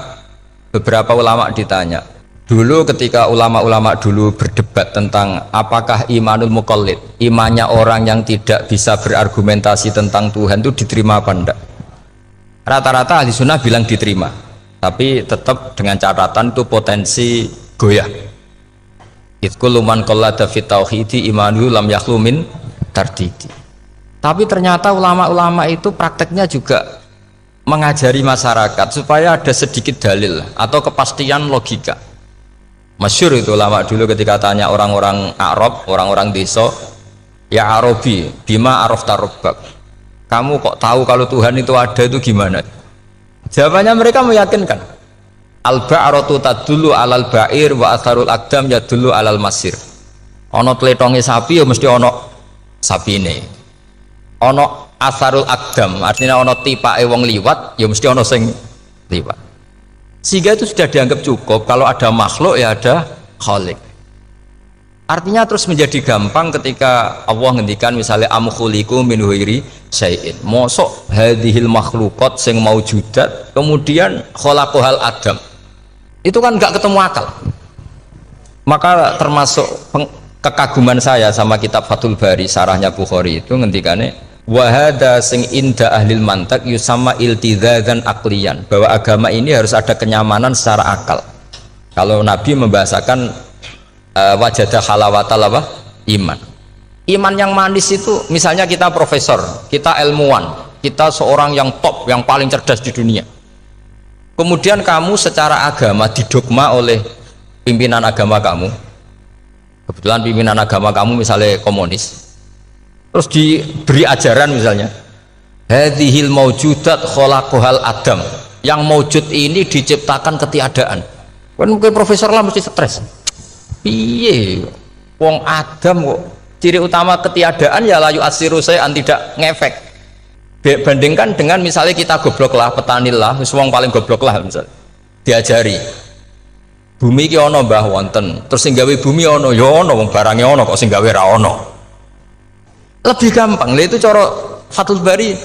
beberapa ulama ditanya, dulu ketika ulama-ulama dulu berdebat tentang apakah imanul muqallid, imannya orang yang tidak bisa berargumentasi tentang Tuhan itu diterima apa enggak, rata-rata ahli sunnah bilang diterima, tapi tetap dengan catatan itu potensi goyah. Itkul man qallada fit tauhidi imanu lam yakhlu min tardidi. Tapi ternyata ulama-ulama itu prakteknya juga mengajari masyarakat supaya ada sedikit dalil atau kepastian logika. Masyhur itu ulama dulu ketika tanya orang-orang Arab, orang-orang desa, Ya Arabi, bima arafta rabbak. Kamu kok tahu kalau Tuhan itu ada itu gimana? Jawabannya mereka meyakinkan. Al-ba'ratu tadullu alal ba'ir wa atharul aqdam yadullu alal masir. Ono tletonge sapi ya mesti ono sapine. Ono atharul aqdam, artinya ono tipake wong liwat ya mesti ono sing liwat. Sehingga itu sudah dianggap cukup kalau ada makhluk ya ada khalik. Artinya terus menjadi gampang ketika Allah ngendikan misalnya am khuliqu min ghairi syai'in. Mosok hadhil makhluqat sing maujudat kemudian khalaqahal adam. Itu kan enggak ketemu akal. Maka termasuk kekaguman saya sama kitab Fathul Bari sarahnya Bukhari itu ngendikane wa hadza sing inda ahlil mantak yusamma iltidzadzan aqliyan, bahwa agama ini harus ada kenyamanan secara akal. Kalau Nabi membahasakan wajadah halawatal apa? Iman yang manis itu misalnya kita profesor, kita ilmuwan, kita seorang yang top, yang paling cerdas di dunia, kemudian kamu secara agama didogma oleh pimpinan agama kamu, kebetulan pimpinan agama kamu misalnya komunis, terus diberi ajaran misalnya hadhil maujudat khalaqahal adam, yang maujud ini diciptakan ketiadaan. Kan mungkin profesor lah mesti stres. Piye wong Adam kok ciri utama ketiadaan ya layu asiru saya tidak ngefek. Bandingkan dengan misalnya kita goblok lah, petani lah, wong paling goblok lah misalnya diajari bumi ki ono mbah wonten, terus sing gawe bumi ono ya ono, wong barange ono kok sing gawe ra ono. Lebih gampang. Lah itu cara Fathul Bari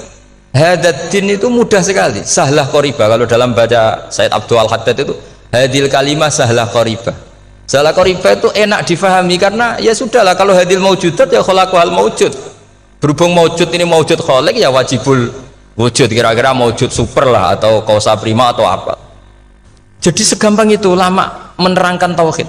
hadaddin itu mudah sekali, sahlah qoriba. Kalau dalam baca Said Abdul Al-Haddad itu hadil kalimah sahlah qoriba. Salah qoriba itu enak difahami karena ya sudahlah, kalau hadil maujudat ya khalaqahal maujud. Berhubung maujud ini maujud khaliq ya wajibul wujud, kira-kira maujud super lah atau kausa prima atau apa. Jadi segampang itu lama menerangkan tauhid.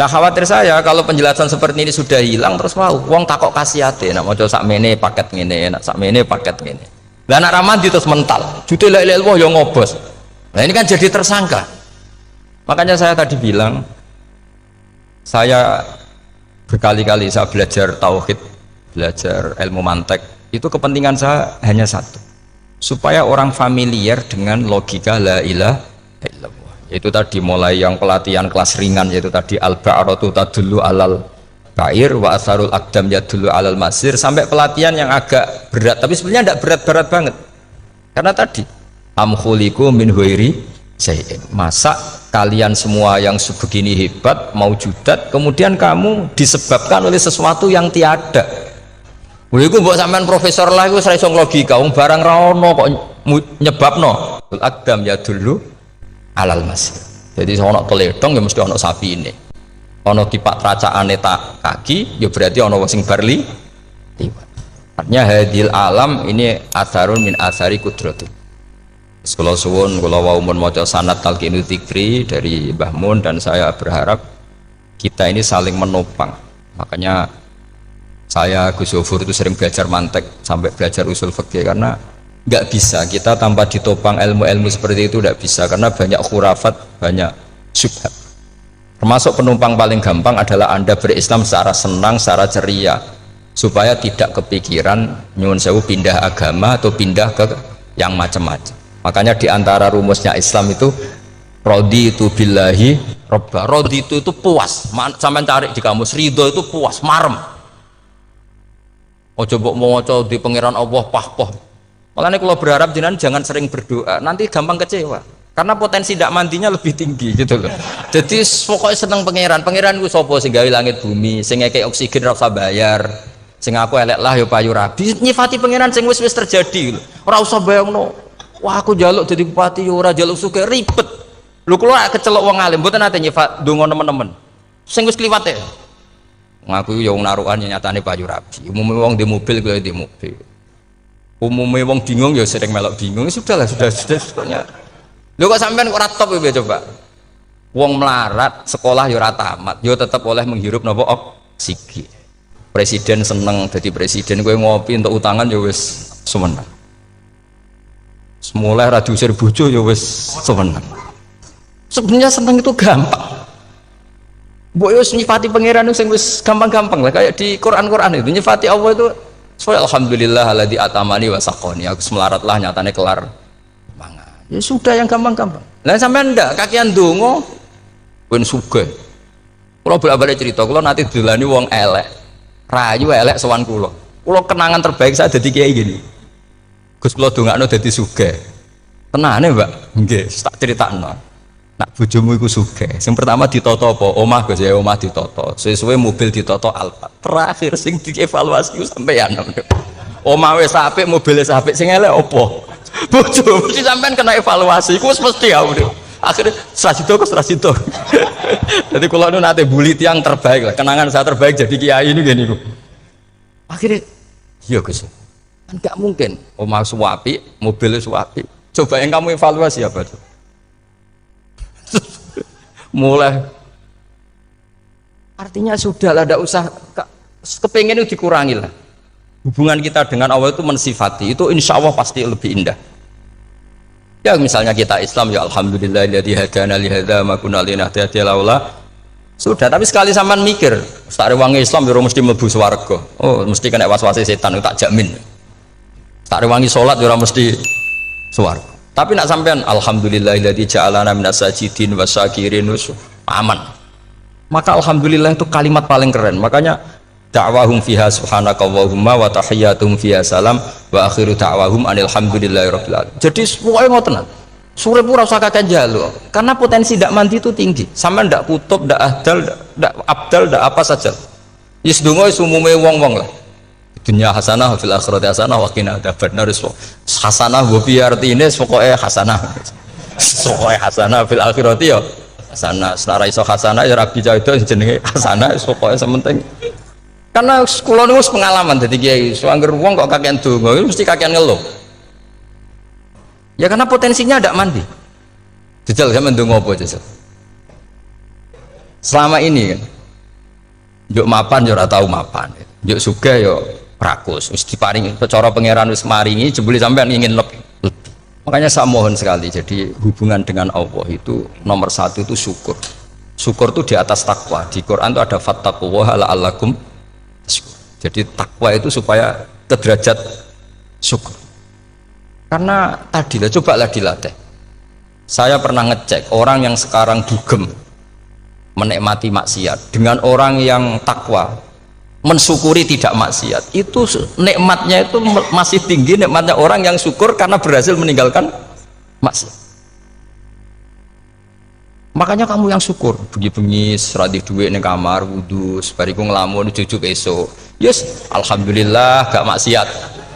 Nah khawatir saya kalau penjelasan seperti ini sudah hilang terus mau wong takok kasihate nak maca sakmene paket ngene, nak sakmene paket ngene. Lah anak ramadi terus mental. Jute la ilaha illallah ya ngobos. Nah ini kan jadi tersangka. Makanya saya tadi bilang, saya berkali-kali saya belajar tauhid, belajar ilmu mantek, itu kepentingan saya hanya satu, supaya orang familiar dengan logika la ilaha illallah. Itu tadi mulai yang pelatihan kelas ringan, yaitu tadi al-ba'ratu tadullu alal ba'ir wa atharul aqdam yadullu alal masir, sampai pelatihan yang agak berat, tapi sebenarnya tidak berat-berat banget. Karena tadi am khuliqu min ghairi syai'in, masa kalian semua yang sebegini hebat maujudat kemudian kamu disebabkan oleh sesuatu yang tiada. Iku mbok sampean profesor lah iku ora iso logika, wong barang ra ono kok nyebabno. Al-aqdam ya dulu alal masir. Jadi ono teledong ya mesti ono sapine. Ono tipak tracaane tak kaki ya berarti ono sing barli liwat. Artinya hadil alam ini atharun min athari qudratu. Sekolah suwun, kalau mau maca sanad talqinu dzikri dari Mbah Mun, dan saya berharap kita ini saling menopang. Makanya saya Gus Yofur itu sering belajar mantek sampai belajar usul fikih, karena nggak bisa kita tanpa ditopang ilmu-ilmu seperti itu, nggak bisa, karena banyak khurafat, banyak syubhat. Termasuk penumpang paling gampang adalah Anda berislam secara senang, secara ceria, supaya tidak kepikiran nyuwun sewu pindah agama atau pindah ke yang macam-macam. Makanya diantara rumusnya Islam itu rodi itu billahi robba. Rodi itu puas. Sampai cari di kamus, ridho itu puas, marem. Ojo mbok maca di pangeran Allah pah-pah. Makanya kalau berharap jenengan jangan sering berdoa, nanti gampang kecewa. Karena potensi tidak mandinya lebih tinggi gitu loh. Jadi pokoknya seneng pangeran. Pangeran ku sapa sing gawe langit bumi, sing ngekek oksigen ora usah bayar. Sing aku elek lah ya payu rabi. Nyifati pangeran sing wis terjadi. Ora usah bayangno. Wah aku jaluk jadi bupati ora jaluk suke ribet. Lu keluar kecelok wong alim mboten nate nyifat donga nemen-nemen. Sing wis kliwat e. Ngaku yo wong narukan nyatane payu rabi. Umume wong di mobil kuwi di mobil. Umume wong bingung ya sering melok bingung. Sudahlah sudah. Lho kok sampean kok ora top ya coba. Wong melarat sekolah ya ora tamat, yo tetep oleh menghirup napa oksigen. Presiden seneng dadi presiden, kowe ngopi untuk utangan ya wis semeneng. Semula ra diusir bojo ya wis seneng. Sebenarnya seneng itu gampang. Mbok yo nyifati pangeran sing wis gampang-gampang lah kayak di Quran itu nyifati Allah itu soal alhamdulillah alladzi atamani wa saqoni aku melarat lah nyatane kelar mangan. Ya sudah yang gampang-gampang. Lah sampean ndak kakian donga ben sugih. Kula bolak-balik cerita kula nanti dilani wong elek. Rayu elek sowan kula. Kula kenangan terbaik saya dadi kiai gini. Gus kula dongakno dadi sugih. Tenane, Mbak? Nggih, tak critakno. Nak bojomu iku sugih. Sing pertama ditoto apa? Omah Gus ya, omah ditoto. Sesuai mobil ditoto Alfa. Terakhir sing dievaluasi ku sampeyan. Omah wis apik, mobil wis apik, sing elek apa? Bojo mesti sampean kena evaluasi. Iku wis mesti ya. Akhirnya Srasito. Jadi kula nu nate bully tiyang terbaik lah. Kenangan saya terbaik jadi kiai ini gini ku. Akhirnya iya Gus. Kan enggak mungkin omah suwapi, mobil suwapi. Coba yang kamu evaluasi apa tuh? Mulai artinya sudah lah, tidak usah kepengen itu dikurangi lah. Hubungan kita dengan Allah itu mensifati itu insya Allah pasti lebih indah. Ya misalnya kita Islam ya alhamdulillahilladzi hadana li hadza ma kunna linahtadiya laula. Sudah, tapi sekali sampean mikir sak rewangi Islam yo mesti mlebu swarga. Oh mesti kena was-wase setan tak jamin. Sak rewangi salat yo mesti swarga. Tapi nak sampean alhamdulillahilladzi ja'alana minas sajidin wasyakirin aman. Maka alhamdulillah itu kalimat paling keren. Makanya da'wahum fiha subhanakallahumma wa tahiyyatuhum fiha salam wa akhiru da'wahum alhamdulillahirabbil alamin. Jadi pokoke ngoten. Sore pura usah kakek jaluk. Karena potensi ndak mandi itu tinggi. Sampean ndak kutub, ndak ahdal, ndak abdal, ndak apa saja. Wis donga wis umume wong-wong lah. Dunia hasanah fil akhirati hasanah wa qina adzabannar. Hasanah wa bi artine pokoke hasanah. Pokoke hasanah fil akhirati ya hasanah. Senara iso hasanah ya rabi itu jenenge hasanah pokoke sementing. Karena kula niku pengalaman dadi kiai, anggere wong kok kakean donga mesti kakean ngeluh. Ya karena potensinya ndak mandi. Jajal sampean ndonga apa jajal? Selama ini kan njuk mapan yo ora tau mapan. Njuk sugih yo rakus, wis diparingi cara pangeran wis maringi jebule sampean ingin lebih. Makanya saya mohon sekali, jadi hubungan dengan Allah itu nomor satu itu syukur. Syukur itu di atas takwa. Di Quran itu ada fattaqullaha la'allakum tashkurun. Jadi takwa itu supaya ke derajat syukur. Karena tadilah cobalah dilatih. Saya pernah ngecek orang yang sekarang dugem menikmati maksiat dengan orang yang takwa mensyukuri tidak maksiat, itu nikmatnya itu masih tinggi nikmatnya orang yang syukur karena berhasil meninggalkan maksiat. Makanya kamu yang syukur bengi-bengi seradi duit ning kamar wudu bariku ngelamun jujuk esok yes alhamdulillah gak maksiat.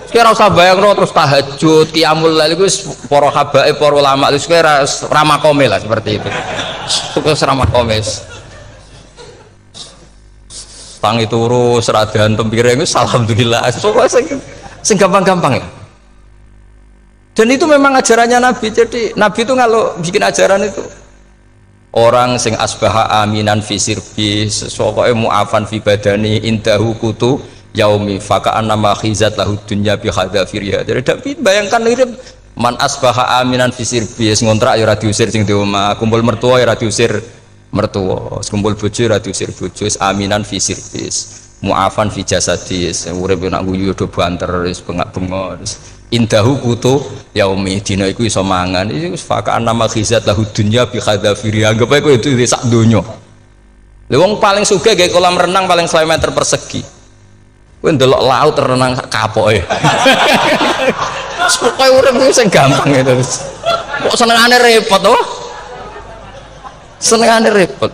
Kira usah bayangno terus tahajud qiyamul lail iku para habaib para ulama itu kira ramakome lah seperti itu. Terus ramakome tangi turu seradan tempiring itu alhamdulillah sing gampang-gampang ya. Dan itu memang ajarannya Nabi. Jadi Nabi itu kalau bikin ajaran itu orang sing asbaha aminan fi sirbi sesuatu mu'afan fi badani indahu kutu yaumi faka'an nama khizat lahu dunya bi hadafiriha. Jadi Nabi bayangkan mirip man asbaha aminan fi sirbi ngontrak ya ora diusir sing di omah, kumpul mertua ya ora diusir mertua, kumpul bojo ra diusir bojo, aminan fi sirbis, mu'afan fi jasadis, urip nak guyu do banter wis bengak-bengok. Indahu kutu yaumi dina iku iso mangan. Iku fakaan nama khizat lahu dunya bi khadafiri. Anggap ae kowe itu sak donya. Lha wong paling sugih gawe kolam renang paling 100 meter persegi. Kowe ndelok laut renang sak kapoke. Pokoke urip sing gampang itu. Kok senengane repot to? Senengane repot.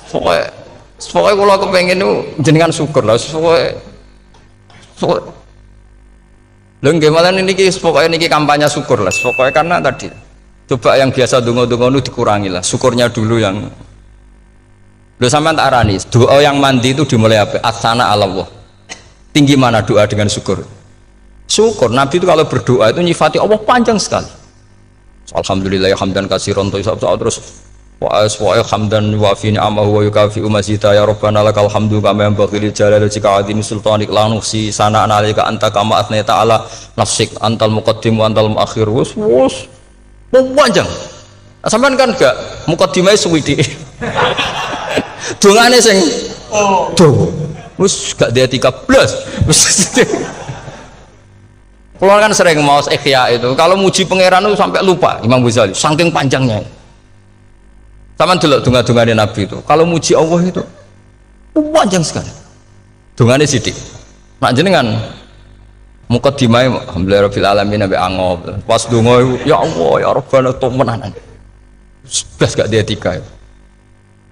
Pokoknya kalau aku pengen itu jenengan syukur lah. Pokoknya lho gimana ini pokoknya ini kampanye syukur lah. Pokoknya karena tadi coba yang biasa dungo-dungo itu dikurangi lah. Syukurnya dulu yang lho sampean tak arani. Doa yang mandi itu dimulai apa? Asana Allah. Tinggi mana doa dengan syukur? Syukur. Nabi itu kalau berdoa itu nyifati Allah panjang sekali. Alhamdulillah hamdan katsiran terus wa hamdan wa fi ni'amahu wa yukafi mazida ya rabbana lakal hamdu kama yanbaghi li jalali wajhika azimi sultanik la nuhsi sana'an 'alaika anta kama athnai ta'ala nafsik antal muqaddim wa antal muakhir. Wus panjang. Sampean kan gak muqaddimah suwidi dongane sing tuh wis gak dia 13 wis kalau kan sering mau ikhya itu kalau muji pangeran itu sampai lupa Imam Ghazali saking panjangnya sama dulu donga-dongane Nabi itu kalau muji Allah itu panjang sekali dongane sidik nak jenengan mukadimah alhamdulillah rabbil alamin nabi angob pas donga ya Allah ya Rabbana temenan blas gak dia 3 itu.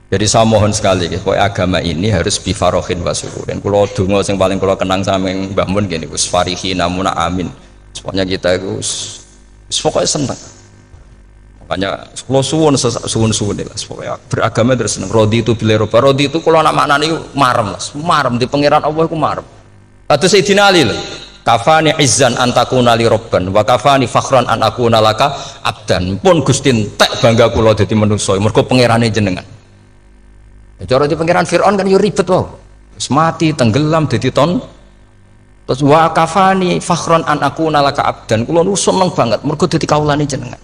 Jadi saya mohon sekali pokoknya agama ini harus bifarohin wa syukurin kalau donga yang paling kalau kenang sama Mbah Mun gini Gus farihi namuna amin pokoknya kita itu pokoknya senang makanya kalau suwun lah pokoknya beragama terus senang rodi itu bila roba rodi itu kalau anak maknanya marem lah marem di pangeran Allah itu marem atau Sayyidina Ali lah kafani izzan antakuna li robban wa kafani fakhran an akuna laka abdan pun Gustin tek bangga kula dadi manusa mergo pangerane jenengan. Cara di pangeran Fir'aun kan yo ribet wae. Wis mati tenggelam dadi ton. Terus wa kafani fakhran an akuna laka abdan kula nu seneng banget mergo dadi kawulane jenengan.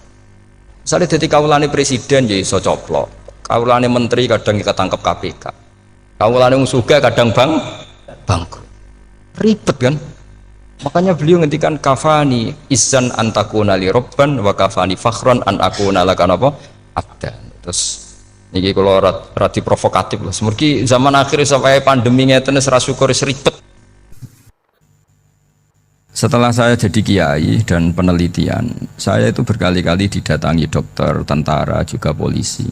Misale dadi kawulane presiden ya iso coplok. Kawulane menteri kadang ketangkep KPK. Kawulane wong sugih kadang bangkrut. Ribet kan? Makanya beliau ngendikan kafani izzan antakuna li robban wa kafani fakhran an akuna laka napa abdan. Terus niki kalau rati provokatif lah. Semergi zaman akhir sampai pandemi ngeten wis ra syukur ribet. Setelah saya jadi kiai dan penelitian, saya itu berkali-kali didatangi dokter, tentara, juga polisi.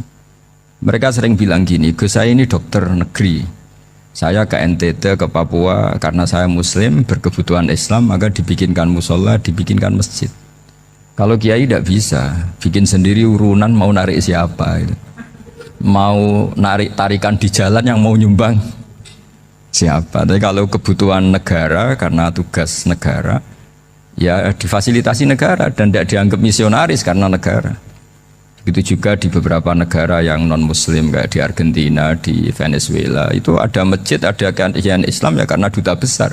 Mereka sering bilang gini, Gus saya ini dokter negeri. Saya ke NTT, ke Papua, karena saya muslim, berkebutuhan Islam, maka dibikinkan musola, dibikinkan masjid. Kalau kiai tidak bisa, bikin sendiri urunan mau narik siapa itu. Mau narik tarikan di jalan yang mau nyumbang siapa. Tapi kalau kebutuhan negara karena tugas negara ya difasilitasi negara dan tidak dianggap misionaris karena negara. Begitu juga di beberapa negara yang non muslim kayak di Argentina, di Venezuela itu ada masjid, ada kajian Islam ya karena duta besar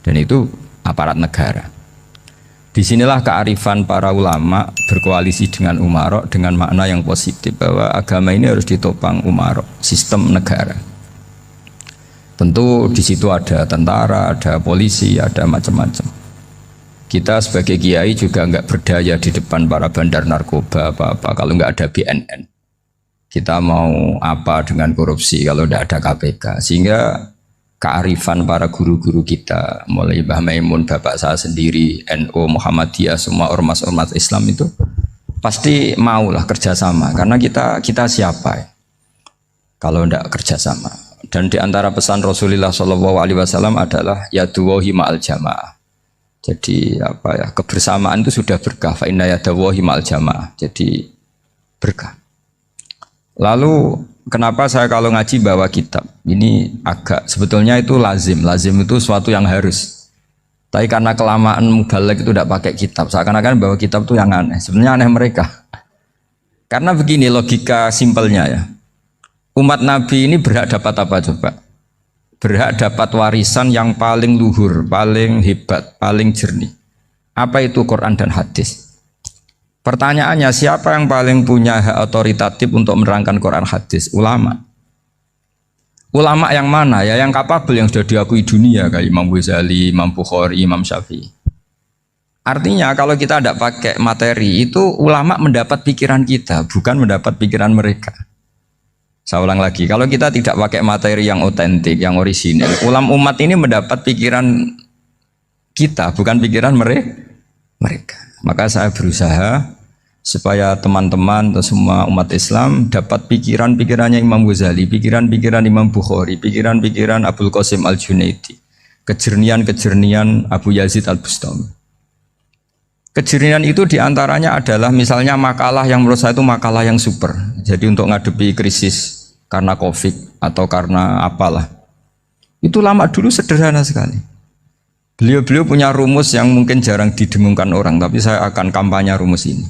dan itu aparat negara. Disinilah kearifan para ulama berkoalisi dengan umarok dengan makna yang positif bahwa agama ini harus ditopang umarok, sistem negara. Tentu di situ ada tentara, ada polisi, ada macam-macam. Kita sebagai kiai juga nggak berdaya di depan para bandar narkoba apa-apa kalau nggak ada BNN. Kita mau apa dengan korupsi kalau tidak ada KPK? Sehingga kearifan para guru-guru kita mulai Mbah Maimun, bapak saya sendiri, NU, Muhammadiyah, semua ormas-ormas Islam itu pasti maulah kerjasama karena kita siapa ya? Kalau tidak kerjasama. Dan di antara pesan Rasulullah SAW adalah yaduwahi ma'al jamaah. Jadi apa ya, kebersamaan itu sudah berkah. Fa inna yadawahi ma'al jamaah. Jadi berkah. Lalu kenapa saya kalau ngaji bawa kitab? Ini agak sebetulnya itu lazim. Lazim itu suatu yang harus. Tapi karena kelamaan mubalek itu tidak pakai kitab. Seakan-akan bawa kitab itu yang aneh. Sebenarnya aneh mereka. Karena begini logika simpelnya ya. Umat Nabi ini berhak dapat apa coba? Berhak dapat warisan yang paling luhur, paling hebat, paling jernih. Apa itu Quran dan hadis? Pertanyaannya, siapa yang paling punya hak otoritatif untuk menerangkan Quran hadis? Ulama. Ulama yang mana? Ya yang kapabel, yang sudah diakui dunia kayak Imam Ghazali, Imam Bukhari, Imam Syafi'i. Artinya kalau kita tidak pakai materi itu ulama mendapat pikiran kita, bukan mendapat pikiran mereka. Saya ulang lagi, kalau kita tidak pakai materi yang otentik, yang orisinil, umat ini mendapat pikiran kita, bukan pikiran mereka. Maka saya berusaha supaya teman-teman atau semua umat Islam dapat pikiran-pikirannya Imam Ghazali, pikiran-pikiran Imam Bukhari, pikiran-pikiran Abul Qasim Al-Junaidi, kejernian-kejernian Abu Yazid Al-Bustami. Kejernihan itu diantaranya adalah misalnya makalah yang menurut saya itu makalah yang super. Jadi untuk ngadepi krisis karena COVID atau karena apalah. Itu lama dulu sederhana sekali. Beliau-beliau punya rumus yang mungkin jarang didengungkan orang, tapi saya akan kampanye rumus ini.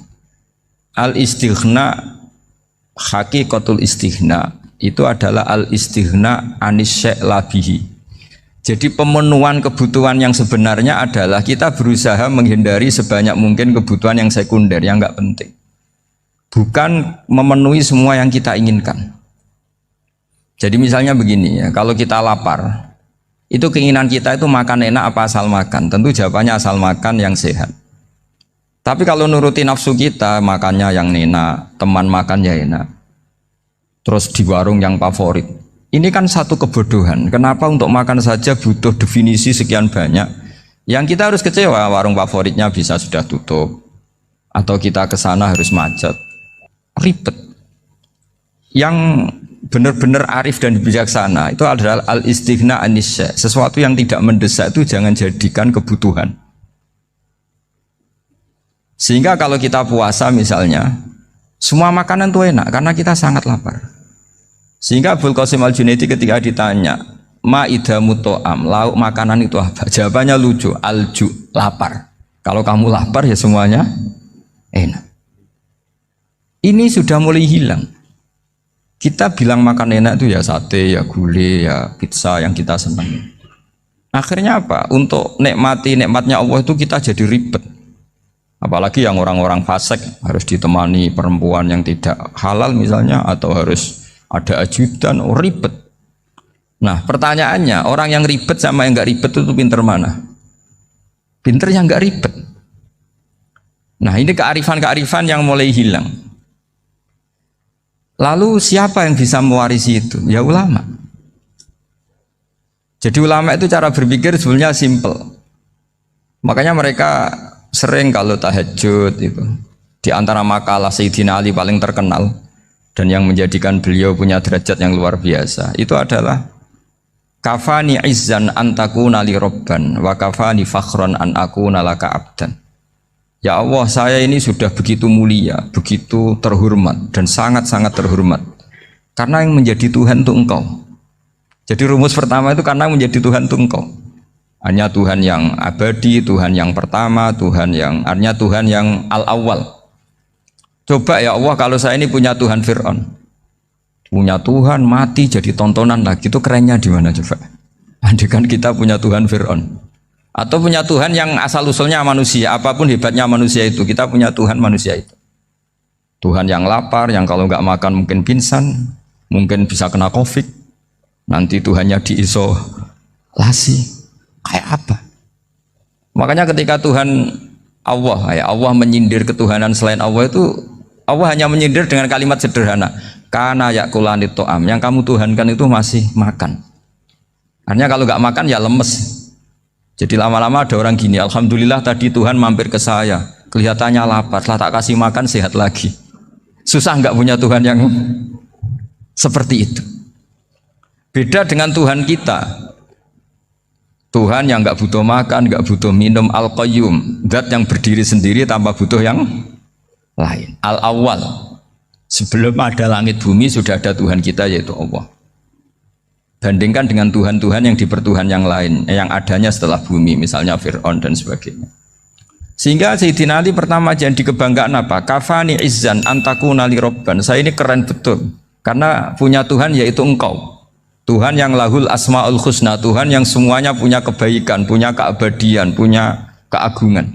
Al-istighna, haqiqatul istighna, itu adalah al-istighna anis syai' labihi. Jadi pemenuhan kebutuhan yang sebenarnya adalah kita berusaha menghindari sebanyak mungkin kebutuhan yang sekunder, yang enggak penting. Bukan memenuhi semua yang kita inginkan. Jadi misalnya begini ya, kalau kita lapar, itu keinginan kita itu makan enak apa asal makan? Tentu jawabannya asal makan yang sehat. Tapi kalau nuruti nafsu kita, makannya yang enak, teman makan ya enak, terus di warung yang favorit. Ini kan satu kebodohan. Kenapa untuk makan saja butuh definisi sekian banyak? Yang kita harus kecewa, warung favoritnya bisa sudah tutup, atau kita ke sana harus macet, ribet. Yang benar-benar arif dan bijaksana itu adalah al-istighna anisya. Sesuatu yang tidak mendesak itu jangan jadikan kebutuhan. Sehingga kalau kita puasa misalnya, semua makanan itu enak karena kita sangat lapar. Sehingga Abul Qasim Al-Junaidi ketika ditanya, ma'idamu to'am, lauk makanan itu apa? Jawabannya lucu, alju, lapar. Kalau kamu lapar ya semuanya enak. Ini sudah mulai hilang. Kita bilang makan enak itu ya sate, ya gulai, ya pizza yang kita senang. Akhirnya apa? Untuk nikmati nikmatnya Allah itu kita jadi ribet. Apalagi yang orang-orang fasik harus ditemani perempuan yang tidak halal misalnya, atau harus ada ajudan, ribet. Nah pertanyaannya, orang yang ribet sama yang nggak ribet itu pinter mana? Pinter yang nggak ribet. Nah ini kearifan-kearifan yang mulai hilang. Lalu siapa yang bisa mewarisi itu? Ya ulama. Jadi ulama itu cara berpikir sebenarnya simple. Makanya mereka sering kalau tahajud itu, di antara makalah Sayyidina Ali paling terkenal dan yang menjadikan beliau punya derajat yang luar biasa, itu adalah kafani izzan antakuna li robban wa kafani fakhron an akuna laka abdan. Ya Allah, saya ini sudah begitu mulia, begitu terhormat dan sangat-sangat terhormat karena yang menjadi Tuhan itu Engkau. Jadi rumus pertama itu karena menjadi Tuhan itu Engkau. Hanya Tuhan yang abadi, Tuhan yang pertama, artinya Tuhan yang al-awwal. Coba ya Allah, kalau saya ini punya Tuhan Fir'aun, punya Tuhan mati jadi tontonan lagi, itu kerennya di mana coba? Andaikan kita punya Tuhan Fir'aun, atau punya Tuhan yang asal-usulnya manusia, apapun hebatnya manusia itu, kita punya Tuhan manusia itu. Tuhan yang lapar, yang kalau nggak makan mungkin pingsan, mungkin bisa kena COVID, nanti Tuhannya diisolasi, kayak apa? Makanya ketika Tuhan Allah menyindir ketuhanan selain Allah itu, Allah hanya menyindir dengan kalimat sederhana, karena yakulanit to'am, yang kamu tuhankan itu masih makan. Artinya kalau nggak makan ya lemes. Jadi lama-lama ada orang gini, alhamdulillah tadi Tuhan mampir ke saya, kelihatannya lapar, setelah tak kasih makan sehat lagi. Susah nggak punya Tuhan yang seperti itu. Beda dengan Tuhan kita, Tuhan yang nggak butuh makan, nggak butuh minum, al-qayyum, zat yang berdiri sendiri tanpa butuh yang lain, al-awwal. Sebelum ada langit bumi sudah ada Tuhan kita yaitu Allah. Bandingkan dengan Tuhan-Tuhan yang dipertuhan yang lain, yang adanya setelah bumi, misalnya Fir'aun dan sebagainya. Sehingga Sayyidina Ali pertama jadi kebanggaan apa? Kafani izzan antakuna li robban. Saya ini keren betul karena punya Tuhan yaitu Engkau. Tuhan yang lahul asmaul husna, Tuhan yang semuanya punya kebaikan, punya keabadian, punya keagungan.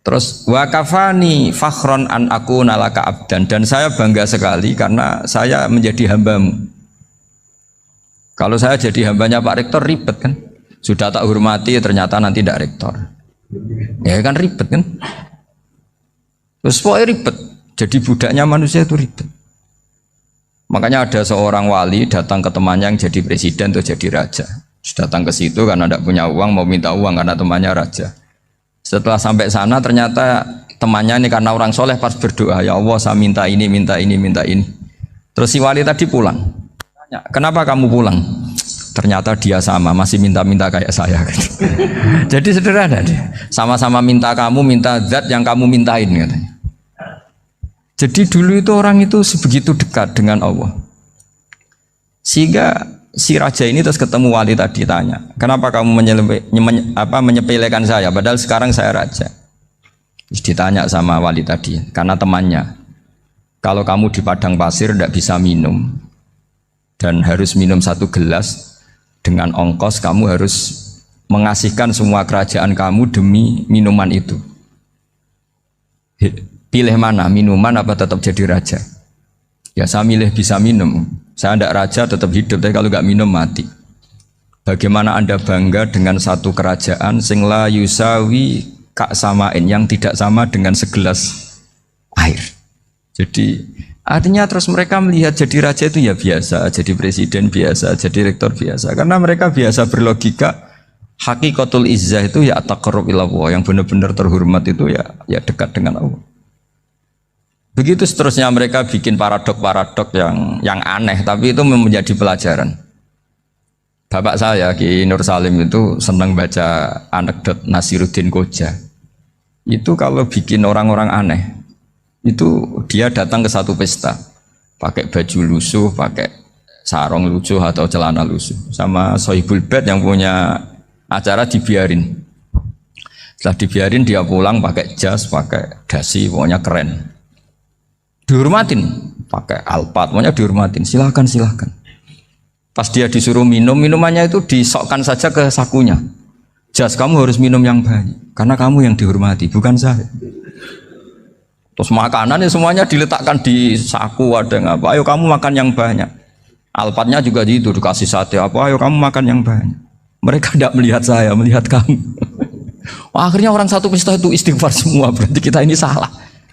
Terus wa kafani fakhron an akuna laka abdan, dan saya bangga sekali karena saya menjadi hambamu. Kalau saya jadi hambanya Pak Rektor ribet kan, sudah tak hormati ternyata nanti tidak rektor, ya kan ribet kan. Terus pokoknya ribet, jadi budaknya manusia itu ribet. Makanya ada seorang wali datang ke temannya yang jadi presiden atau jadi raja. Datang ke situ karena tidak punya uang, mau minta uang karena temannya raja. Setelah sampai sana ternyata temannya ini karena orang soleh pas berdoa, ya Allah saya minta ini, minta ini, minta ini. Terus si wali tadi pulang. Tanya, kenapa kamu pulang? Ternyata dia sama, masih minta-minta kayak saya. Jadi sederhana deh. Sama-sama minta kamu, minta zat yang kamu mintain katanya. Jadi dulu itu orang itu sebegitu dekat dengan Allah. Sehingga si raja ini terus ketemu wali tadi tanya, kenapa kamu menyepelekan saya padahal sekarang saya raja. Terus ditanya sama wali tadi, karena temannya, kalau kamu di padang pasir tidak bisa minum dan harus minum 1 gelas, dengan ongkos kamu harus mengasihkan semua kerajaan kamu demi minuman itu. Pilih mana, minuman apa tetap jadi raja? Ya saya milih bisa minum. Saya tidak raja tetap hidup, tapi kalau nggak minum mati. Bagaimana Anda bangga dengan satu kerajaan sing la yusawi kak samain yang tidak sama dengan segelas air. Jadi artinya terus mereka melihat jadi raja itu ya biasa, jadi presiden biasa, jadi rektor biasa. Karena mereka biasa berlogika hakikatul izzah itu ya taqarrub ila Allah, yang benar-benar terhormat itu ya dekat dengan Allah. Begitu seterusnya mereka bikin paradok-paradok yang aneh, tapi itu menjadi pelajaran. Bapak saya Ki Nur Salim itu senang baca anekdot Nasiruddin Koja. Itu kalau bikin orang-orang aneh, itu dia datang ke satu pesta, pakai baju lusuh, pakai sarung lusuh atau celana lusuh, sama Sohibul Bait yang punya acara dibiarin. Setelah dibiarin dia pulang pakai jas, pakai dasi, pokoknya keren. Dihormatin, pakai alpat, pokoknya dihormatin. Silahkan. Pas dia disuruh minum, minumannya itu disokkan saja ke sakunya. Jas, kamu harus minum yang banyak, karena kamu yang dihormati, bukan saya. Terus makanannya semuanya diletakkan di saku, ada yang apa, ayo kamu makan yang banyak. Alpatnya juga gitu, dikasih sate apa, ayo kamu makan yang banyak. Mereka tidak melihat saya, melihat kamu. Wah, akhirnya orang satu pesta itu istighfar semua, berarti kita ini salah.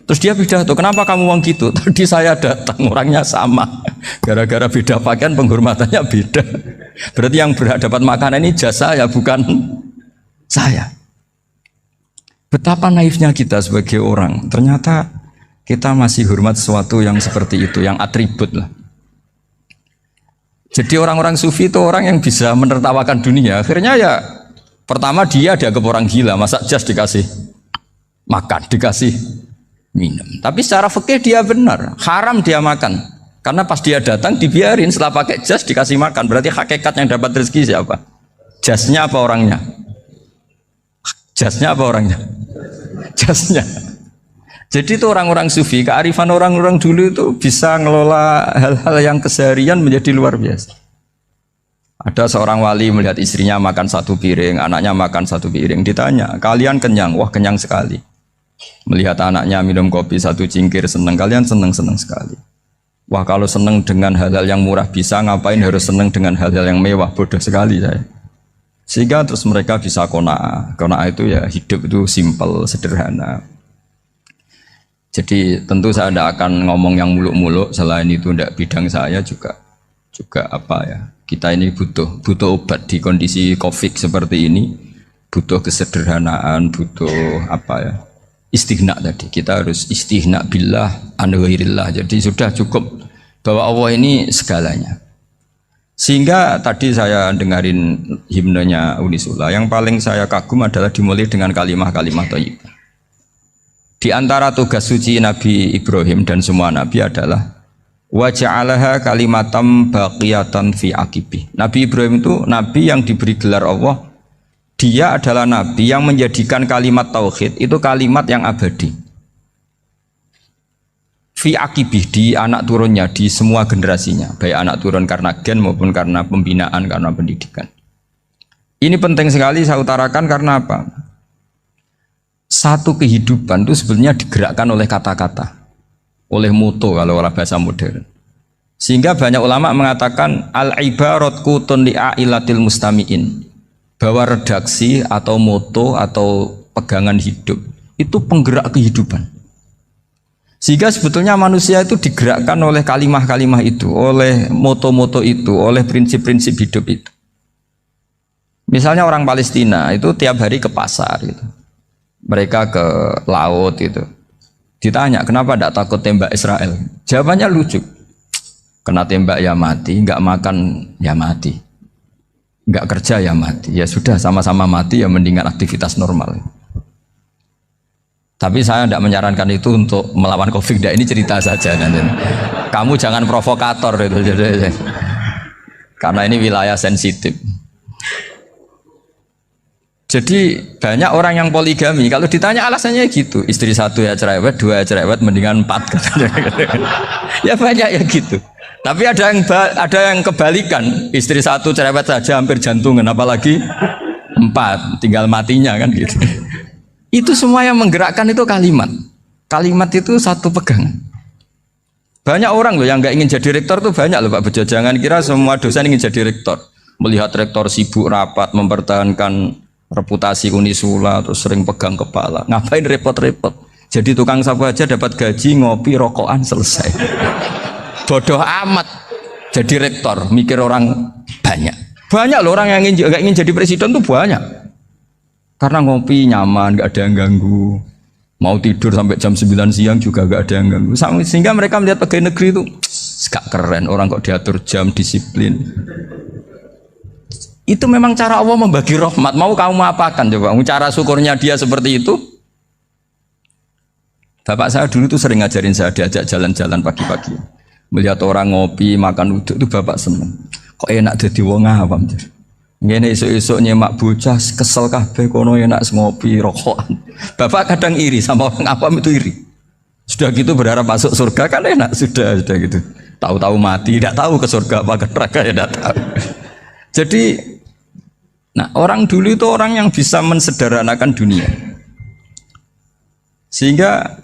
Terus dia pidato, kenapa kamu uang gitu? Tadi saya datang, orangnya sama. Gara-gara beda pakaian, penghormatannya beda. Berarti yang berhak dapat makanan ini jasa ya, bukan saya. Betapa naifnya kita sebagai orang. Ternyata kita masih hormat sesuatu yang seperti itu, yang atribut lah. Jadi orang-orang sufi itu orang yang bisa menertawakan dunia. Akhirnya ya, pertama dia dianggap orang gila, masa jas dikasih makan, dikasih minum. Tapi secara fikih dia benar, haram dia makan. Karena pas dia datang dibiarin, setelah pakai jas dikasih makan. Berarti hakikat yang dapat rezeki siapa? Jasnya apa orangnya? Jasnya apa orangnya? Jasnya. Jadi itu orang-orang sufi, kearifan orang-orang dulu itu bisa ngelola hal-hal yang keseharian menjadi luar biasa. Ada seorang wali melihat istrinya makan satu piring, anaknya makan satu piring. Ditanya, kalian kenyang? Wah, kenyang sekali. Melihat anaknya minum kopi satu cingkir, senang. Kalian senang sekali. Wah, kalau senang dengan hal-hal yang murah bisa, ngapain harus senang dengan hal-hal yang mewah? Bodoh sekali saya. Sehingga terus mereka bisa qanaah. Qanaah itu ya hidup itu simpel, sederhana. Jadi tentu saya tidak akan ngomong yang muluk-muluk, selain itu tidak bidang saya juga apa ya. Kita ini butuh obat di kondisi Covid seperti ini, butuh kesederhanaan, butuh apa ya? Istighna tadi, kita harus istighna billah an ghairillah. Jadi sudah cukup bahwa Allah ini segalanya. Sehingga tadi saya dengarin himnenya Unisula, yang paling saya kagum adalah dimulai dengan kalimat-kalimat thayyibah. Di antara tugas suci Nabi Ibrahim dan semua nabi adalah wa ja'alaha kalimatam baqiyatan fi aqibi. Nabi Ibrahim itu nabi yang diberi gelar Allah. Dia adalah nabi yang menjadikan kalimat tauhid itu kalimat yang abadi. Fi akibih, di anak turunnya, di semua generasinya, baik anak turun karena gen maupun karena pembinaan, karena pendidikan. Ini penting sekali saya utarakan karena apa? Satu kehidupan itu sebenarnya digerakkan oleh kata-kata, oleh moto kalau oleh bahasa modern. Sehingga banyak ulama mengatakan al-ibarat kutun li'ailatil mustami'in, bahwa redaksi atau moto atau pegangan hidup itu penggerak kehidupan. Sehingga sebetulnya manusia itu digerakkan oleh kalimah-kalimah itu, oleh moto-moto itu, oleh prinsip-prinsip hidup itu. Misalnya orang Palestina itu tiap hari ke pasar gitu. Mereka ke laut itu. Ditanya, kenapa tidak takut tembak Israel? Jawabannya lucu. Kena tembak ya mati, enggak makan ya mati. Enggak kerja ya mati. Ya sudah, sama-sama mati ya mendingan aktivitas normal. Tapi saya tidak menyarankan itu untuk melawan COVID. Ini cerita saja nanti. Kamu jangan provokator itu. Karena ini wilayah sensitif. Jadi banyak orang yang poligami, kalau ditanya alasannya gitu, istri satu ya cerewet, dua ya cerewet, mendingan 4 katanya. Ya banyak ya gitu. Tapi ada yang kebalikan, istri satu cerewet saja hampir jantungan, apalagi 4, tinggal matinya kan gitu. Itu semua yang menggerakkan itu kalimat. Kalimat itu satu pegangan. Banyak orang loh yang nggak ingin jadi rektor tuh banyak loh Pak Bejo. Jangan kira semua dosen ingin jadi rektor. Melihat rektor sibuk rapat mempertahankan reputasi Unisula terus sering pegang kepala. Ngapain repot-repot? Jadi tukang sapu aja dapat gaji, ngopi, rokokan, selesai. Bodoh amat jadi rektor, mikir orang banyak. Banyak loh orang yang nggak ingin jadi presiden tuh banyak. Karena ngopi nyaman, nggak ada yang ganggu. Mau tidur sampai jam 9 siang juga gak ada yang ganggu. Sehingga mereka melihat pegawai negeri itu gak keren, orang kok diatur jam, disiplin. Itu memang cara Allah membagi rahmat. Mau kamu apakan coba? Cara syukurnya dia seperti itu. Bapak saya dulu tuh sering ngajarin saya, diajak jalan-jalan pagi-pagi. Melihat orang ngopi, makan uduk itu bapak seneng. Kok enak jadi wong awam. Ngene esuk-esuk nyemak bocah kesel kabeh kono enak ngopi rokokan. Bapak kadang iri sama orang awam itu iri. Sudah gitu berharap masuk surga kan enak sudah gitu. Tahu-tahu mati, tidak tahu ke surga apa ke neraka ya tidak tahu. Jadi nah orang dulu itu orang yang bisa mensederhanakan dunia. Sehingga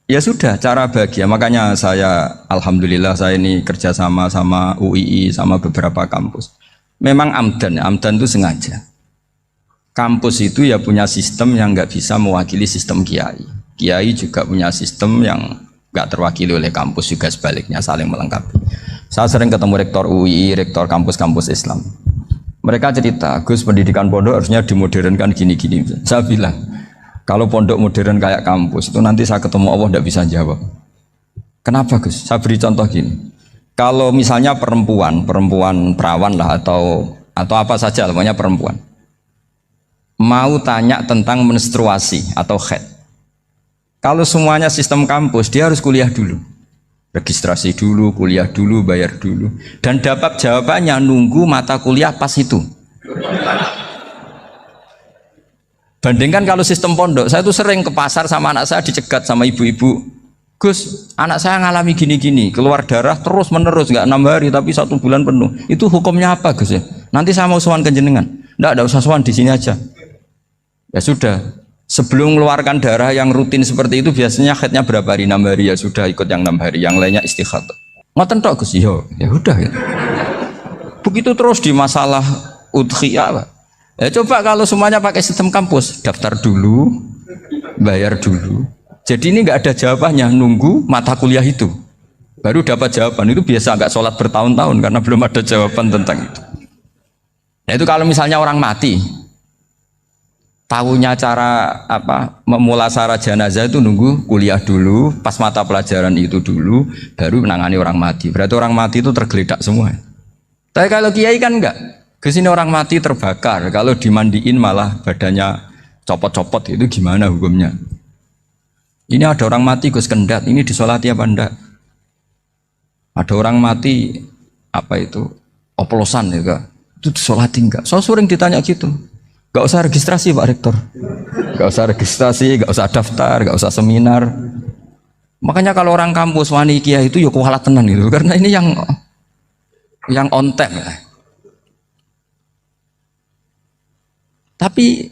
ya sudah cara bahagia. Makanya saya alhamdulillah saya ini kerjasama sama UII sama beberapa kampus. Memang amdan itu sengaja. Kampus itu ya punya sistem yang nggak bisa mewakili sistem kiai. Kiai juga punya sistem yang nggak terwakili oleh kampus juga sebaliknya saling melengkapi. Saya sering ketemu rektor UI, rektor kampus-kampus Islam. Mereka cerita, Gus pendidikan pondok harusnya dimodernkan gini-gini. Saya bilang, kalau pondok modern kayak kampus itu nanti saya ketemu Allah nggak bisa jawab. Kenapa Gus? Saya beri contoh gini. Kalau misalnya perempuan perawan lah atau apa saja namanya perempuan mau tanya tentang menstruasi atau haid, kalau semuanya sistem kampus dia harus kuliah dulu, registrasi dulu, kuliah dulu, bayar dulu, dan dapat jawabannya nunggu mata kuliah pas itu. Bandingkan kalau sistem pondok, saya tuh sering ke pasar sama anak saya dicegat sama ibu-ibu. Gus, anak saya ngalami gini-gini, keluar darah terus menerus, nggak 6 hari tapi 1 bulan penuh. Itu hukumnya apa Gus ya? Nanti saya mau sowan ke jenengan. Nggak usah sowan di sini aja. Ya sudah, sebelum mengeluarkan darah yang rutin seperti itu biasanya haidnya berapa hari? 6 hari ya sudah ikut yang 6 hari, yang lainnya istighatsah. Ngoten tok Gus, ya udah ya. Begitu terus di masalah udhiyah Pak. Ya coba kalau semuanya pakai sistem kampus, daftar dulu, bayar dulu. Jadi ini nggak ada jawabannya, nunggu mata kuliah itu baru dapat jawaban. Itu biasa nggak sholat bertahun-tahun karena belum ada jawaban tentang itu. Nah itu kalau misalnya orang mati, tahunya cara apa memulasara jenazah itu nunggu kuliah dulu, pas mata pelajaran itu dulu, baru menangani orang mati. Berarti orang mati itu tergeledak semua. Tapi kalau kiai kan enggak. Kesini orang mati terbakar, kalau dimandiin malah badannya copot-copot, itu gimana hukumnya? Ini ada orang mati Gus Kendat, ini disolati apa enggak? Ada orang mati apa itu oplosan ya, itu disolati enggak? So sering ditanya gitu. Gak usah registrasi Pak Rektor, gak usah registrasi, gak usah daftar, gak usah seminar. Makanya kalau orang kampus wani kiai itu ya kualat tenan itu, karena ini yang on time ya. Tapi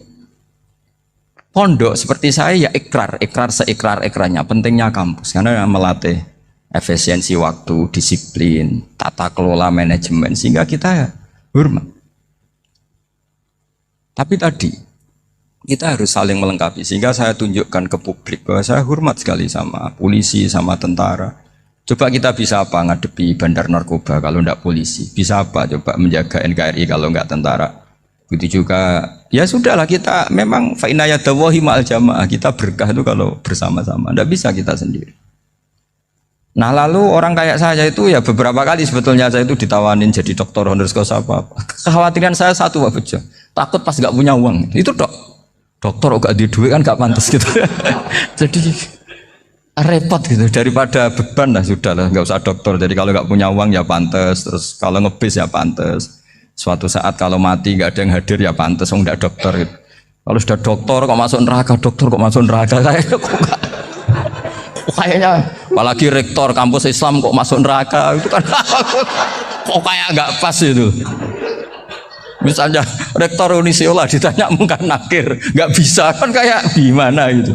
pondok seperti saya ya ikrar seikrar-ikrarnya pentingnya kampus karena melatih efisiensi waktu, disiplin, tata kelola manajemen sehingga kita ya hormat. Tapi tadi kita harus saling melengkapi sehingga saya tunjukkan ke publik bahwa saya hormat sekali sama polisi, sama tentara. Coba kita bisa apa ngadepi bandar narkoba kalau enggak polisi? Bisa apa coba menjaga NKRI kalau enggak tentara? Begitu juga ya sudahlah kita memang fa inna yadallahi ma'al jamaah, kita berkah itu kalau bersama-sama, tidak bisa kita sendiri. Nah lalu orang kayak saya itu ya beberapa kali sebetulnya saya itu ditawanin jadi doktor honoris causa apa. Kekhawatiran saya satu Pak Bejo, takut pas nggak punya uang itu dokter gak di duit kan gak pantas gitu. Jadi repot gitu, daripada beban lah sudah lah nggak usah dokter. Jadi kalau nggak punya uang ya pantas, terus kalau ngebis ya pantas. Suatu saat kalau mati nggak ada yang hadir ya pantas, nggak dokter gitu. Kalau sudah dokter kok masuk neraka, kayaknya apalagi rektor kampus Islam kok masuk neraka itu kan kok kayak nggak pas itu. Misalnya rektor Unisula ditanya mungkin nakir, nggak bisa kan kayak gimana gitu.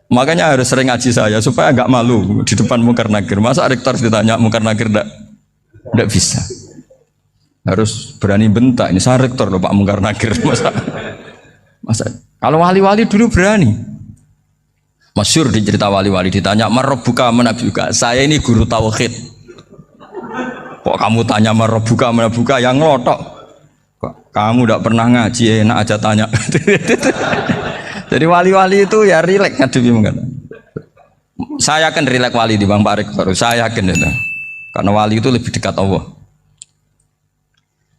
Makanya harus sering ngaji saya supaya nggak malu di depan Munkar Nakir. Masa rektor ditanya Munkar Nakir enggak bisa. Harus berani bentak. Ini saya rektor loh Pak Munkar Nakir. Masa kalau wali-wali dulu berani. Masyhur di cerita wali-wali ditanya marabbuka manabuka. Saya ini guru tauhid. Kok kamu tanya marabbuka manabuka yang ngelotok. Kok kamu tidak pernah ngaji enak aja tanya. Jadi wali-wali itu ya rileks ngadepi mungkin. Saya akan rileks wali di Bang Pak Rektor. Saya yakin itu. Karena wali itu lebih dekat Allah.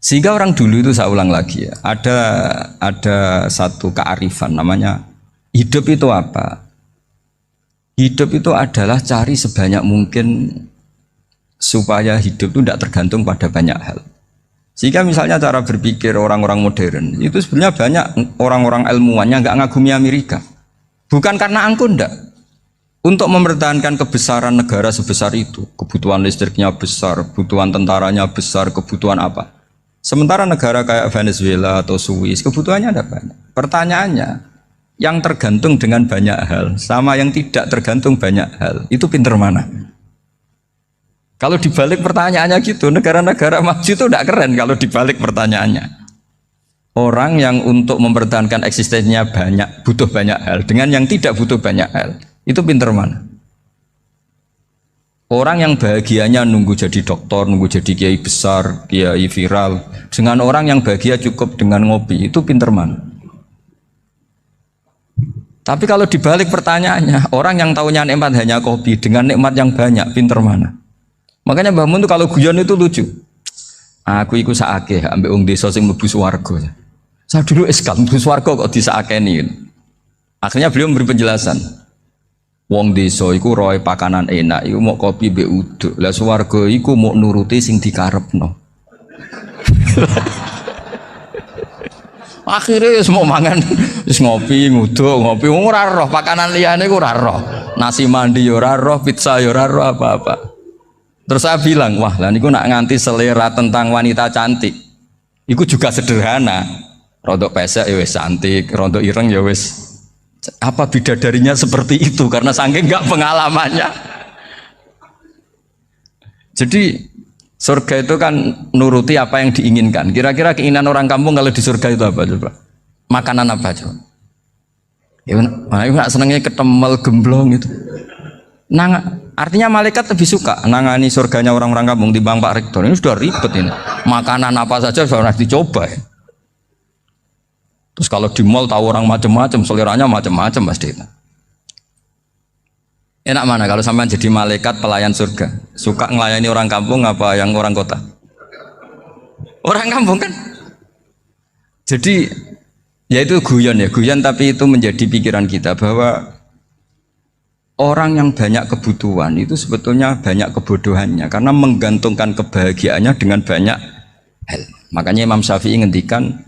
Sehingga orang dulu itu saya ulang lagi ya. Ada satu kearifan namanya hidup itu apa? Hidup itu adalah cari sebanyak mungkin supaya hidup itu tidak tergantung pada banyak hal. Sehingga misalnya cara berpikir orang-orang modern itu sebenarnya banyak orang-orang ilmuwannya nggak ngagumi Amerika. Bukan karena angkuh ndak. Untuk mempertahankan kebesaran negara sebesar itu, kebutuhan listriknya besar, kebutuhan tentaranya besar, kebutuhan apa. Sementara negara kayak Venezuela atau Swiss kebutuhannya ada banyak. Pertanyaannya, yang tergantung dengan banyak hal sama yang tidak tergantung banyak hal, itu pinter mana? Kalau dibalik pertanyaannya gitu, negara-negara maju itu tidak keren kalau dibalik pertanyaannya. Orang yang untuk mempertahankan eksistensinya banyak, butuh banyak hal, dengan yang tidak butuh banyak hal, itu pinter mana? Orang yang bahagianya nunggu jadi dokter, nunggu jadi kiai besar, kiai viral, dengan orang yang bahagia cukup dengan ngopi, itu pinter mana? Tapi kalau dibalik pertanyaannya, orang yang tahunya nikmat hanya kopi, dengan nikmat yang banyak, pinter mana? Makanya Mbah Mun tuh kalau guyon itu lucu. Aku iku sakake ambek wong desa sing mlebu swarga. Saya dulu eskal mlebu swarga kok disakeni. Akhirnya beliau memberi penjelasan. Wong desa iku roe pakanan enak, iku mau kopi mbek uduk. Lah swarga iku mau nuruti sing dikarepno. Akhirnya semua mangan wis ngopi, nguduk, ngopi ora roh pakanan liyane ku ora roh. Nasi mandi yo ora roh, pizza yo ora roh apa-apa. Terus saya bilang, wah lah niku nak nganti selera tentang wanita cantik. Iku juga sederhana. Rodok pesek ya wis cantik, rodok ireng ya wis. Apa bidadarinya seperti itu karena saking enggak pengalamannya. Jadi surga itu kan nuruti apa yang diinginkan. Kira-kira keinginan orang kampung kalau di surga itu apa coba? Makanan apa coba? Ya, nak senengnya ketemel gemblong itu. Artinya malaikat lebih suka nangani surganya orang-orang kampung di Bang Pak Rektor. Ini sudah ribet ini. Makanan apa saja sudah dicoba ya. Terus kalau di mall tahu orang macam-macam, seleranya macam-macam pasti. Enak mana kalau sampai jadi malaikat pelayan surga? Suka ngelayani orang kampung apa yang orang kota? Orang kampung kan? Jadi ya itu guyon ya, guyon tapi itu menjadi pikiran kita bahwa orang yang banyak kebutuhan itu sebetulnya banyak kebodohannya karena menggantungkan kebahagiaannya dengan banyak hal. Makanya Imam Syafi'i ngendikan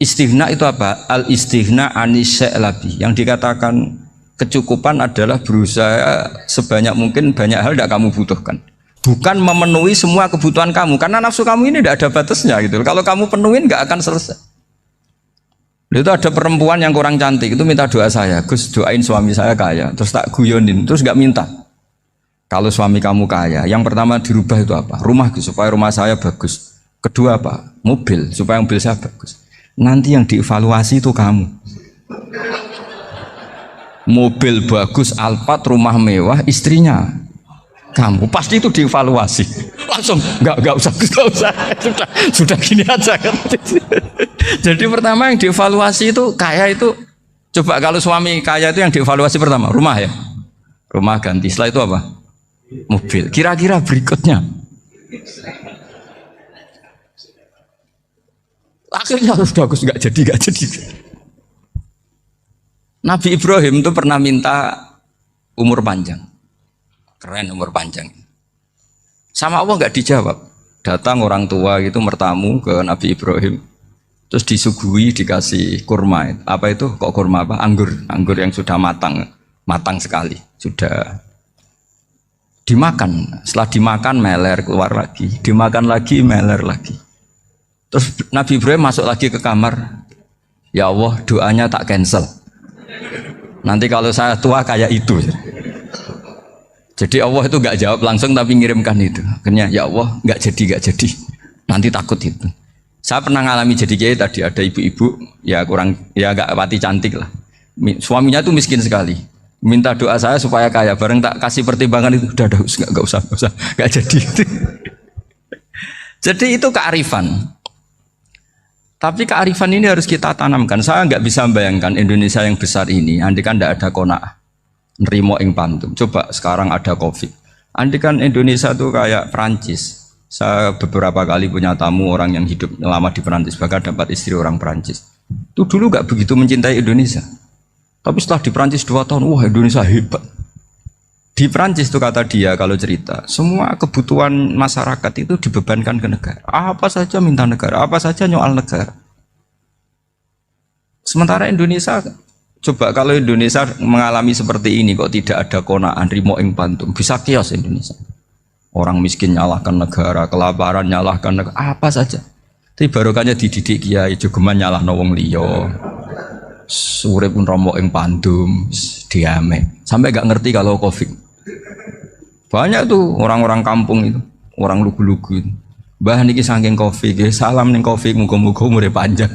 istighna itu apa? Al istighna anisya'i. Yang dikatakan kecukupan adalah berusaha sebanyak mungkin banyak hal tidak kamu butuhkan. Bukan memenuhi semua kebutuhan kamu karena nafsu kamu ini tidak ada batasnya gitu. Kalau kamu penuhin nggak akan selesai. Itu ada perempuan yang kurang cantik itu minta doa saya, Gus doain suami saya kaya, terus tak guyonin, terus nggak minta. Kalau suami kamu kaya, yang pertama dirubah itu apa? Rumah Gus, supaya rumah saya bagus. Kedua apa? Mobil, supaya mobil saya bagus. Nanti yang dievaluasi itu kamu. Mobil bagus, Alphard, rumah mewah, istrinya kamu pasti itu dievaluasi. Langsung nggak usah sudah gini aja kan. Jadi pertama yang dievaluasi itu kaya itu coba kalau suami kaya itu yang dievaluasi pertama rumah ya, rumah ganti. Setelah itu apa? Mobil. Kira-kira berikutnya akhirnya harus bagus nggak jadi. Nabi Ibrahim itu pernah minta umur panjang. Keren umur panjang. Sama Allah nggak dijawab. Datang orang tua gitu mertamu ke Nabi Ibrahim. Terus disuguhi dikasih kurma. Apa itu? Kok kurma apa? Anggur yang sudah matang sekali. Sudah dimakan. Setelah dimakan meler keluar lagi. Dimakan lagi meler lagi. Terus Nabi Ibrahim masuk lagi ke kamar. Ya Allah doanya tak cancel. Nanti kalau saya tua kayak itu. Jadi Allah itu nggak jawab langsung tapi ngirimkan itu. Akhirnya ya Allah nggak jadi. Nanti takut itu. Saya pernah ngalami jadi kiai tadi, ada ibu-ibu ya kurang ya nggak pati cantik lah. Suaminya tuh miskin sekali. Minta doa saya supaya kaya. Bareng tak kasih pertimbangan itu udah nggak usah nggak jadi. Jadi itu kearifan. Tapi kearifan ini harus kita tanamkan. Saya nggak bisa membayangkan Indonesia yang besar ini, andai kan tidak ada qanaah, nerimo ing pantum. Coba sekarang ada Covid. Andai kan Indonesia tuh kayak Perancis. Saya beberapa kali punya tamu orang yang hidup lama di Perancis, bahkan dapat istri orang Perancis. Itu dulu nggak begitu mencintai Indonesia. Tapi setelah di Perancis 2 tahun, wah Indonesia hebat. Di Perancis tuh kata dia kalau cerita, semua kebutuhan masyarakat itu dibebankan ke negara. Apa saja minta negara, apa saja nyoal negara. Sementara Indonesia, coba kalau Indonesia mengalami seperti ini kok tidak ada qanaah rimo ing pantum, bisa kios Indonesia. Orang miskin nyalahkan negara, kelaparan nyalahkan negara, apa saja. Tapi barokahnya dididik kiai, jogeman nyalahno wong liya. Urip pun romo ing pandum, diame. Sampai gak ngerti kalau Covid. Banyak tuh orang-orang kampung itu, orang lugu-lugu itu. Mbah niki saking Covid, salam ning Covid, muga-muga umure panjang.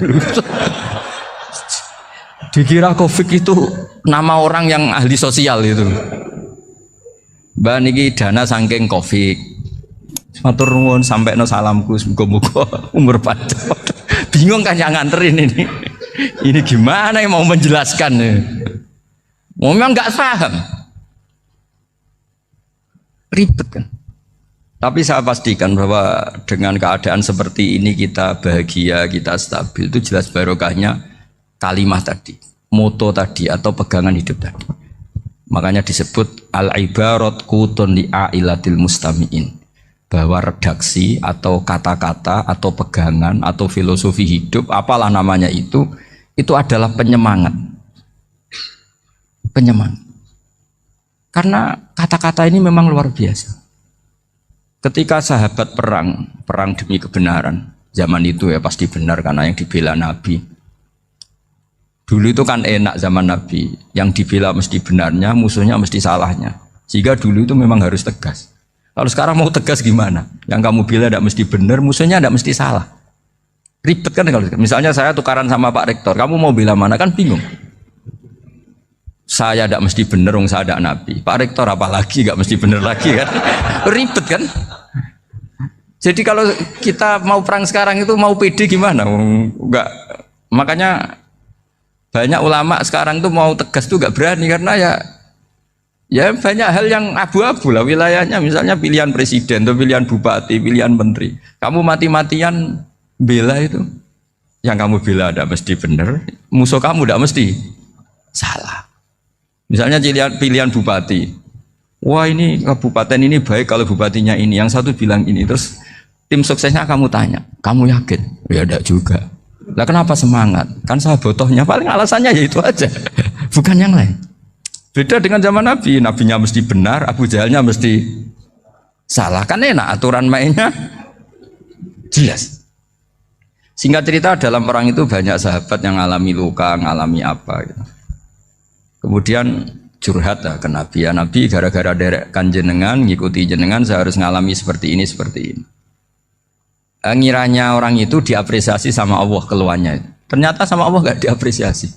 Dikira Covid itu nama orang yang ahli sosial itu. Mbah niki dana saking Covid. Matur nuwun sampekno salamku, muga-muga umur panjang. Bingung kan yang nganterin ini. Ini gimana yang mau menjelaskan? Memang nggak paham, ribet kan. Tapi saya pastikan bahwa dengan keadaan seperti ini kita bahagia, kita stabil, itu jelas barokahnya kalimat tadi, moto tadi atau pegangan hidup tadi. Makanya disebut al-ibarat qutun li'ailatil mustami'in, bahwa redaksi atau kata-kata atau pegangan atau filosofi hidup, apalah namanya itu adalah penyemangat. Karena kata-kata ini memang luar biasa. Ketika sahabat perang demi kebenaran, zaman itu ya pasti benar karena yang dibela Nabi. Dulu itu kan enak zaman Nabi, yang dibela mesti benarnya, musuhnya mesti salahnya. Sehingga dulu itu memang harus tegas. Kalau sekarang mau tegas gimana? Yang kamu bela tidak mesti benar, musuhnya tidak mesti salah. Ribet kan kalau misalnya saya tukaran sama Pak Rektor, kamu mau bela mana kan bingung. Saya tidak mesti benar, saya tidak Nabi. Pak Rektor apalagi nggak mesti benar lagi kan? Ribet kan? Jadi kalau kita mau perang sekarang itu mau pede gimana? Enggak. Makanya banyak ulama sekarang tuh mau tegas tuh nggak berani karena ya banyak hal yang abu-abu lah wilayahnya. Misalnya pilihan presiden atau pilihan bupati, pilihan menteri. Kamu mati-matian bela itu, yang kamu bela tidak mesti benar, musuh kamu tidak mesti salah. Misalnya pilihan bupati, wah ini kabupaten ini baik kalau bupatinya ini, yang satu bilang ini, terus tim suksesnya kamu tanya, kamu yakin? Ya tidak juga. Lah kenapa semangat? Kan saya botohnya, paling alasannya ya itu aja, bukan yang lain. Beda dengan zaman Nabi, nabinya mesti benar, Abu Jahalnya mesti salah, kan enak aturan mainnya jelas. Singkat cerita dalam perang itu banyak sahabat yang ngalami luka, ngalami apa gitu. Kemudian curhat ke Nabi, ya Nabi gara-gara derekkan jenengan, ngikuti jenengan saya harus ngalami seperti ini. Ngiranya orang itu diapresiasi sama Allah keluarnya. Ternyata sama Allah gak diapresiasi.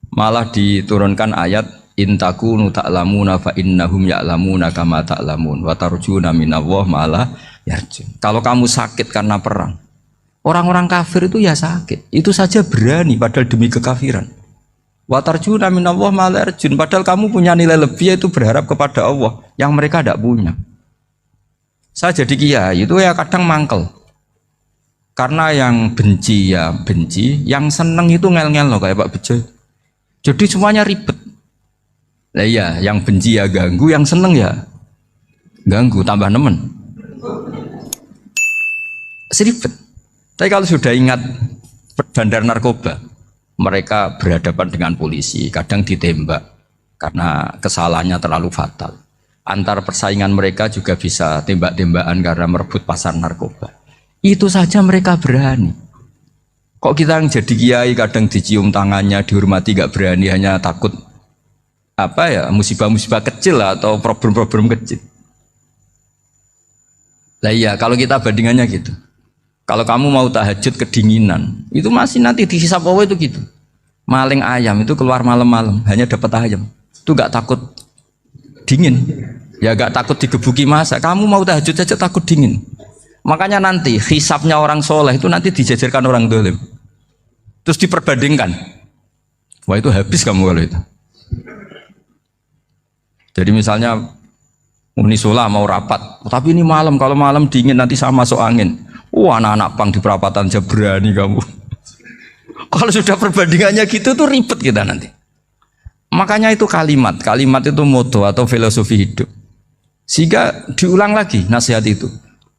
Malah diturunkan ayat intakunu ta'lamuna fa innahum ya'lamuna kama ta'lamun wa tarjuna minallah malah yarjun. Kalau kamu sakit karena perang, orang-orang kafir itu ya sakit, itu saja berani padahal demi kekafiran. Wa tarjuna minallah ma la yarjun, padahal kamu punya nilai lebih yaitu berharap kepada Allah yang mereka tidak punya. Saya jadi kiai itu ya kadang mangkel. Karena yang benci ya benci, yang seneng itu ngel-ngel loh kayak Pak Bejo. Jadi semuanya ribet. Lah iya, yang benci ya ganggu, yang seneng ya ganggu, tambah nemen. Seribet. Tapi kalau sudah ingat bandar narkoba, mereka berhadapan dengan polisi, kadang ditembak karena kesalahannya terlalu fatal. Antar persaingan mereka juga bisa tembak-tembakan karena merebut pasar narkoba. Itu saja mereka berani. Kok kita yang jadi kiai kadang dicium tangannya, dihormati gak berani, hanya takut apa ya, musibah-musibah kecil lah, atau problem-problem kecil. Lah iya, kalau kita bandingannya gitu. Kalau kamu mau tahajud kedinginan, itu masih nanti dihisab Allah itu gitu. Maling ayam itu keluar malam-malam, hanya dapat ayam. Itu gak takut dingin. Ya gak takut digebuki masa. Kamu mau tahajud saja takut dingin. Makanya nanti hisabnya orang soleh itu nanti dijajarkan orang dolim. Terus diperbandingkan. Wah itu habis kamu kalau itu. Jadi misalnya Unisula mau rapat, tapi ini malam, kalau malam dingin nanti sama masuk angin. Wah anak-anak pang di perapatan aja berani kamu. Kalau sudah perbandingannya gitu tuh ribet kita nanti. Makanya itu kalimat itu moto atau filosofi hidup. Sehingga diulang lagi nasihat itu.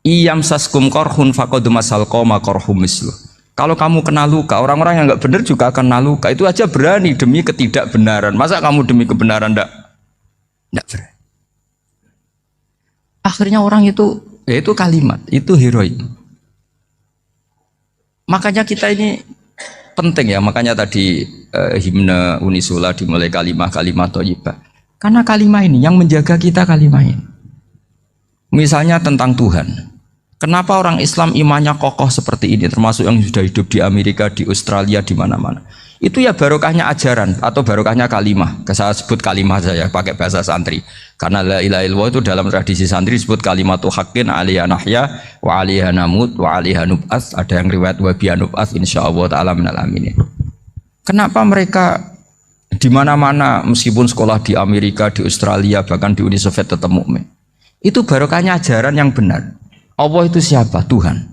Iyam saskum korhun fakodu masal koma korhum mislu. Kalau kamu kena luka, orang-orang yang nggak benar juga akan kena luka. Itu aja berani demi ketidakbenaran. Masa kamu demi kebenaran nggak berani? Akhirnya orang itu, ya itu kalimat, itu heroik. Makanya kita ini penting ya. Makanya tadi himne Unisula dimulai kalimat thayyibah. Karena kalimat ini yang menjaga kita kalimat ini. Misalnya tentang Tuhan. Kenapa orang Islam imannya kokoh seperti ini, termasuk yang sudah hidup di Amerika, di Australia, di mana-mana. Itu ya barokahnya ajaran atau barokahnya kalimah. Saya sebut kalimah saya pakai bahasa santri. Karena la ilaha illallah itu dalam tradisi santri disebut kalimatu haqqin alaiha nahya wa alaiha namut wa alaiha nub'ats. Ada yang riwayat wa biha nub'ats insyaallah taala minal aminin. Kenapa mereka di mana-mana meskipun sekolah di Amerika, di Australia, bahkan di Uni Soviet tetap mukmin? Itu barokahnya ajaran yang benar. Allah itu siapa? Tuhan.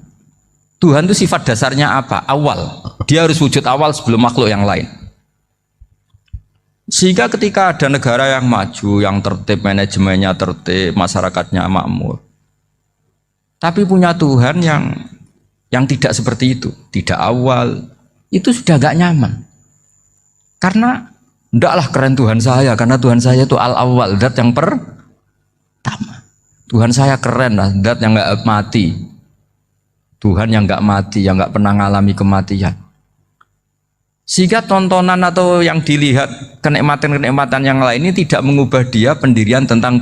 Tuhan itu sifat dasarnya apa? Awal. Dia harus wujud awal sebelum makhluk yang lain. Sehingga ketika ada negara yang maju, yang tertib, manajemennya tertib, masyarakatnya makmur, tapi punya Tuhan yang tidak seperti itu, tidak awal, itu sudah gak nyaman. Karena ndaklah keren Tuhan saya, karena Tuhan saya itu al-awwal, zat yang pertama. Tuhan saya keren lah, zat yang nggak mati. Tuhan yang nggak mati, yang nggak pernah mengalami kematian. Sehingga tontonan atau yang dilihat kenikmatan-kenikmatan yang lain ini tidak mengubah dia pendirian tentang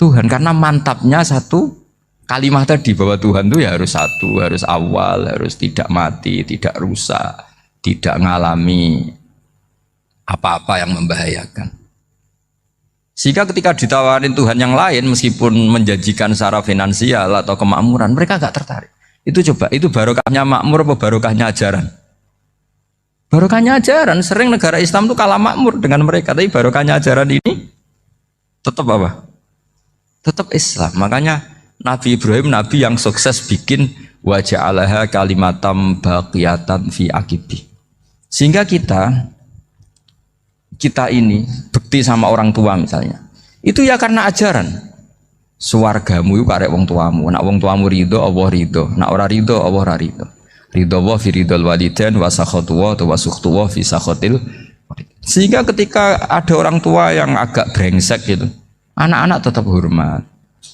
Tuhan. Karena mantapnya satu kalimat tadi bahwa Tuhan itu ya harus satu, harus awal, harus tidak mati, tidak rusak, tidak mengalami apa-apa yang membahayakan. Sehingga ketika ditawarin Tuhan yang lain, meskipun menjanjikan secara finansial atau kemakmuran, mereka gak tertarik. Itu coba, itu barokahnya makmur apa barokahnya ajaran? Barokahnya ajaran. Sering negara Islam itu kalah makmur dengan mereka, tapi barokahnya ajaran ini tetap apa? Tetap Islam. Makanya Nabi Ibrahim, Nabi yang sukses bikin wa ja'alaha kalimatam baqiyatan fi aqibi. Sehingga kita ini bekti sama orang tua misalnya, itu ya karena ajaran. Suwargamu itu karek wong tuamu. Nak wong tuamu ridho, Allah ridho. Nak ora ridho, Allah ora ridho. Ridho wa fi ridhol walidain wa sakhatu wa sukhtu wa fi sakhatil. Sehingga ketika ada orang tua yang agak brengsek gitu, anak-anak tetap hormat.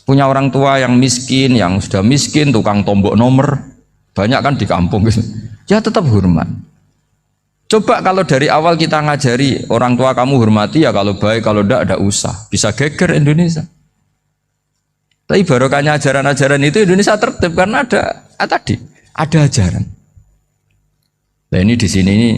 Punya orang tua yang miskin, yang sudah miskin, tukang tombok nomor, banyak kan di kampung gitu. Ya tetap hormat. Coba kalau dari awal kita ngajari orang tua kamu hormati ya, kalau baik, kalau tidak usah. Bisa geger Indonesia. Tapi barokahnya ajaran-ajaran itu Indonesia tertib karena ada ajaran. Nah ini di sini ini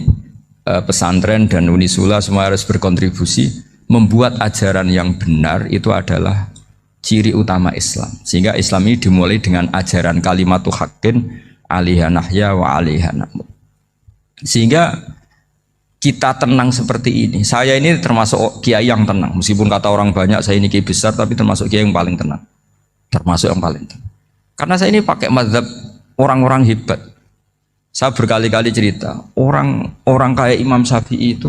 pesantren dan Unisula semua harus berkontribusi membuat ajaran yang benar itu adalah ciri utama Islam. Sehingga Islam ini dimulai dengan ajaran kalimatu haqqin alaiha nahya wa alaiha namut. Sehingga kita tenang seperti ini. Saya ini termasuk kiai yang tenang. Meskipun kata orang banyak saya ini kiai besar, tapi termasuk kiai yang paling tenang. Termasuk yang paling tenang. Karena saya ini pakai mazhab orang-orang hebat. Saya berkali-kali cerita, orang kayak Imam Syafi'i itu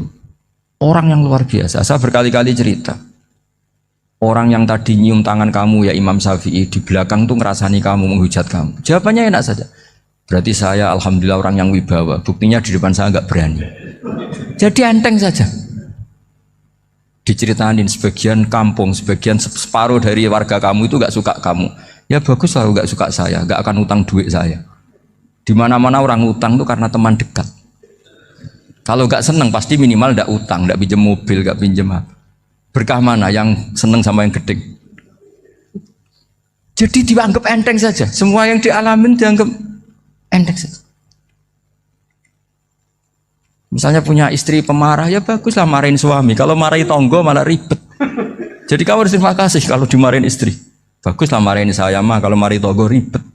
orang yang luar biasa. Saya berkali-kali cerita, orang yang tadi nyium tangan kamu ya Imam Syafi'i, di belakang tuh ngerasani kamu, menghujat kamu. Jawabannya enak saja. Berarti saya alhamdulillah orang yang wibawa. Buktinya di depan saya nggak berani. Jadi enteng saja. Diceritain sebagian kampung, sebagian separuh dari warga kamu itu nggak suka kamu. Ya bagus lah nggak suka saya, nggak akan utang duit saya. Di mana-mana orang utang itu karena teman dekat. Kalau nggak seneng pasti minimal nggak utang, nggak pinjam mobil, nggak pinjam apa. Berkah mana yang seneng sama yang gede? Jadi dianggap enteng saja. Semua yang dialamin dianggap enteng saja. Misalnya punya istri pemarah, ya baguslah marahin suami. Kalau marahin tonggo malah ribet. Jadi kamu harus terima kasih kalau dimarahin istri. Baguslah marahin saya mah, kalau marahin tonggo ribet.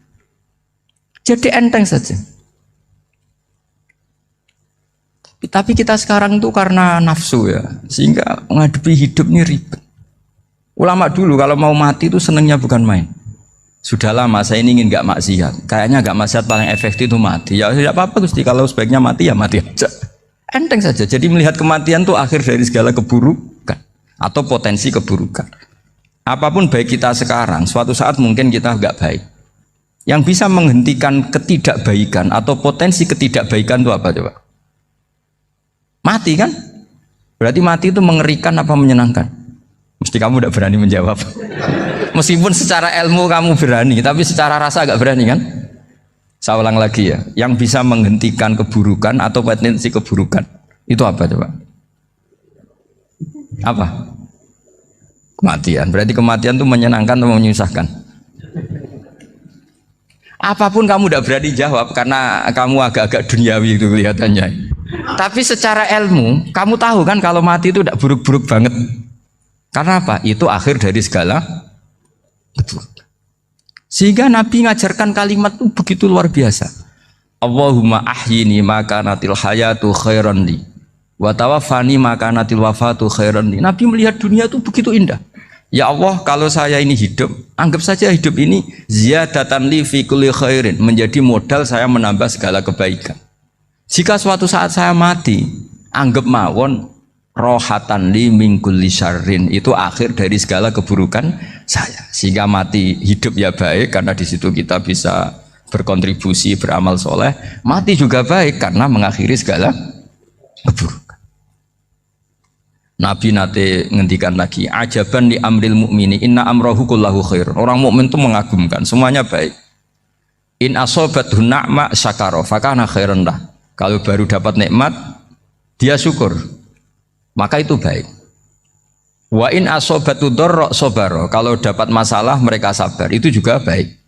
Jadi enteng saja. Tapi kita sekarang tuh karena nafsu ya, sehingga menghadapi hidup ini ribet. Ulama dulu kalau mau mati itu senengnya bukan main. Sudah lama saya ini ingin gak maksiat. Kayaknya gak maksiat paling efektif itu mati. Ya tidak apa-apa Gusti, kalau sebaiknya mati ya mati aja. Enteng saja. Jadi melihat kematian itu akhir dari segala keburukan atau potensi keburukan. Apapun baik kita sekarang, suatu saat mungkin kita gak baik. Yang bisa menghentikan ketidakbaikan atau potensi ketidakbaikan itu apa coba? Mati kan? Berarti mati itu mengerikan apa menyenangkan? Mesti kamu tidak berani menjawab. Meskipun secara ilmu kamu berani, tapi secara rasa agak berani kan? Saya ulang lagi ya, yang bisa menghentikan keburukan atau potensi keburukan itu apa coba? Apa? Kematian. Berarti kematian itu menyenangkan atau menyusahkan? Apapun kamu tidak berani jawab karena kamu agak-agak duniawi itu kelihatannya. Tapi secara ilmu, kamu tahu kan kalau mati itu tidak buruk-buruk banget. Karena apa? Itu akhir dari segala keburukan. Sehingga Nabi ngajarkan kalimat itu begitu luar biasa. Allahumma ahyini maka natil hayatu khairan li wa tawaffani maka natil wafatu khairan li. Nabi melihat dunia itu begitu indah. Ya Allah, kalau saya ini hidup, anggap saja hidup ini ziyadatan li fi kulli khairin, menjadi modal saya menambah segala kebaikan. Jika suatu saat saya mati, anggap mawon rohatan li min kulli syarrin, itu akhir dari segala keburukan saya. Sehingga mati hidup ya baik karena di situ kita bisa berkontribusi beramal soleh. Mati juga baik karena mengakhiri segala keburukan. Nabi nate ngendikan lagi, ajaban li amril mu'mini inna amrohu kullahu khair. Orang mukmin itu mengagumkan, semuanya baik. In asobathu na'ma syakara fakana khairan lah. Kalau baru dapat nikmat, dia syukur, maka itu baik. Wa in asobatu dharra sabara, kalau dapat masalah mereka sabar, itu juga baik.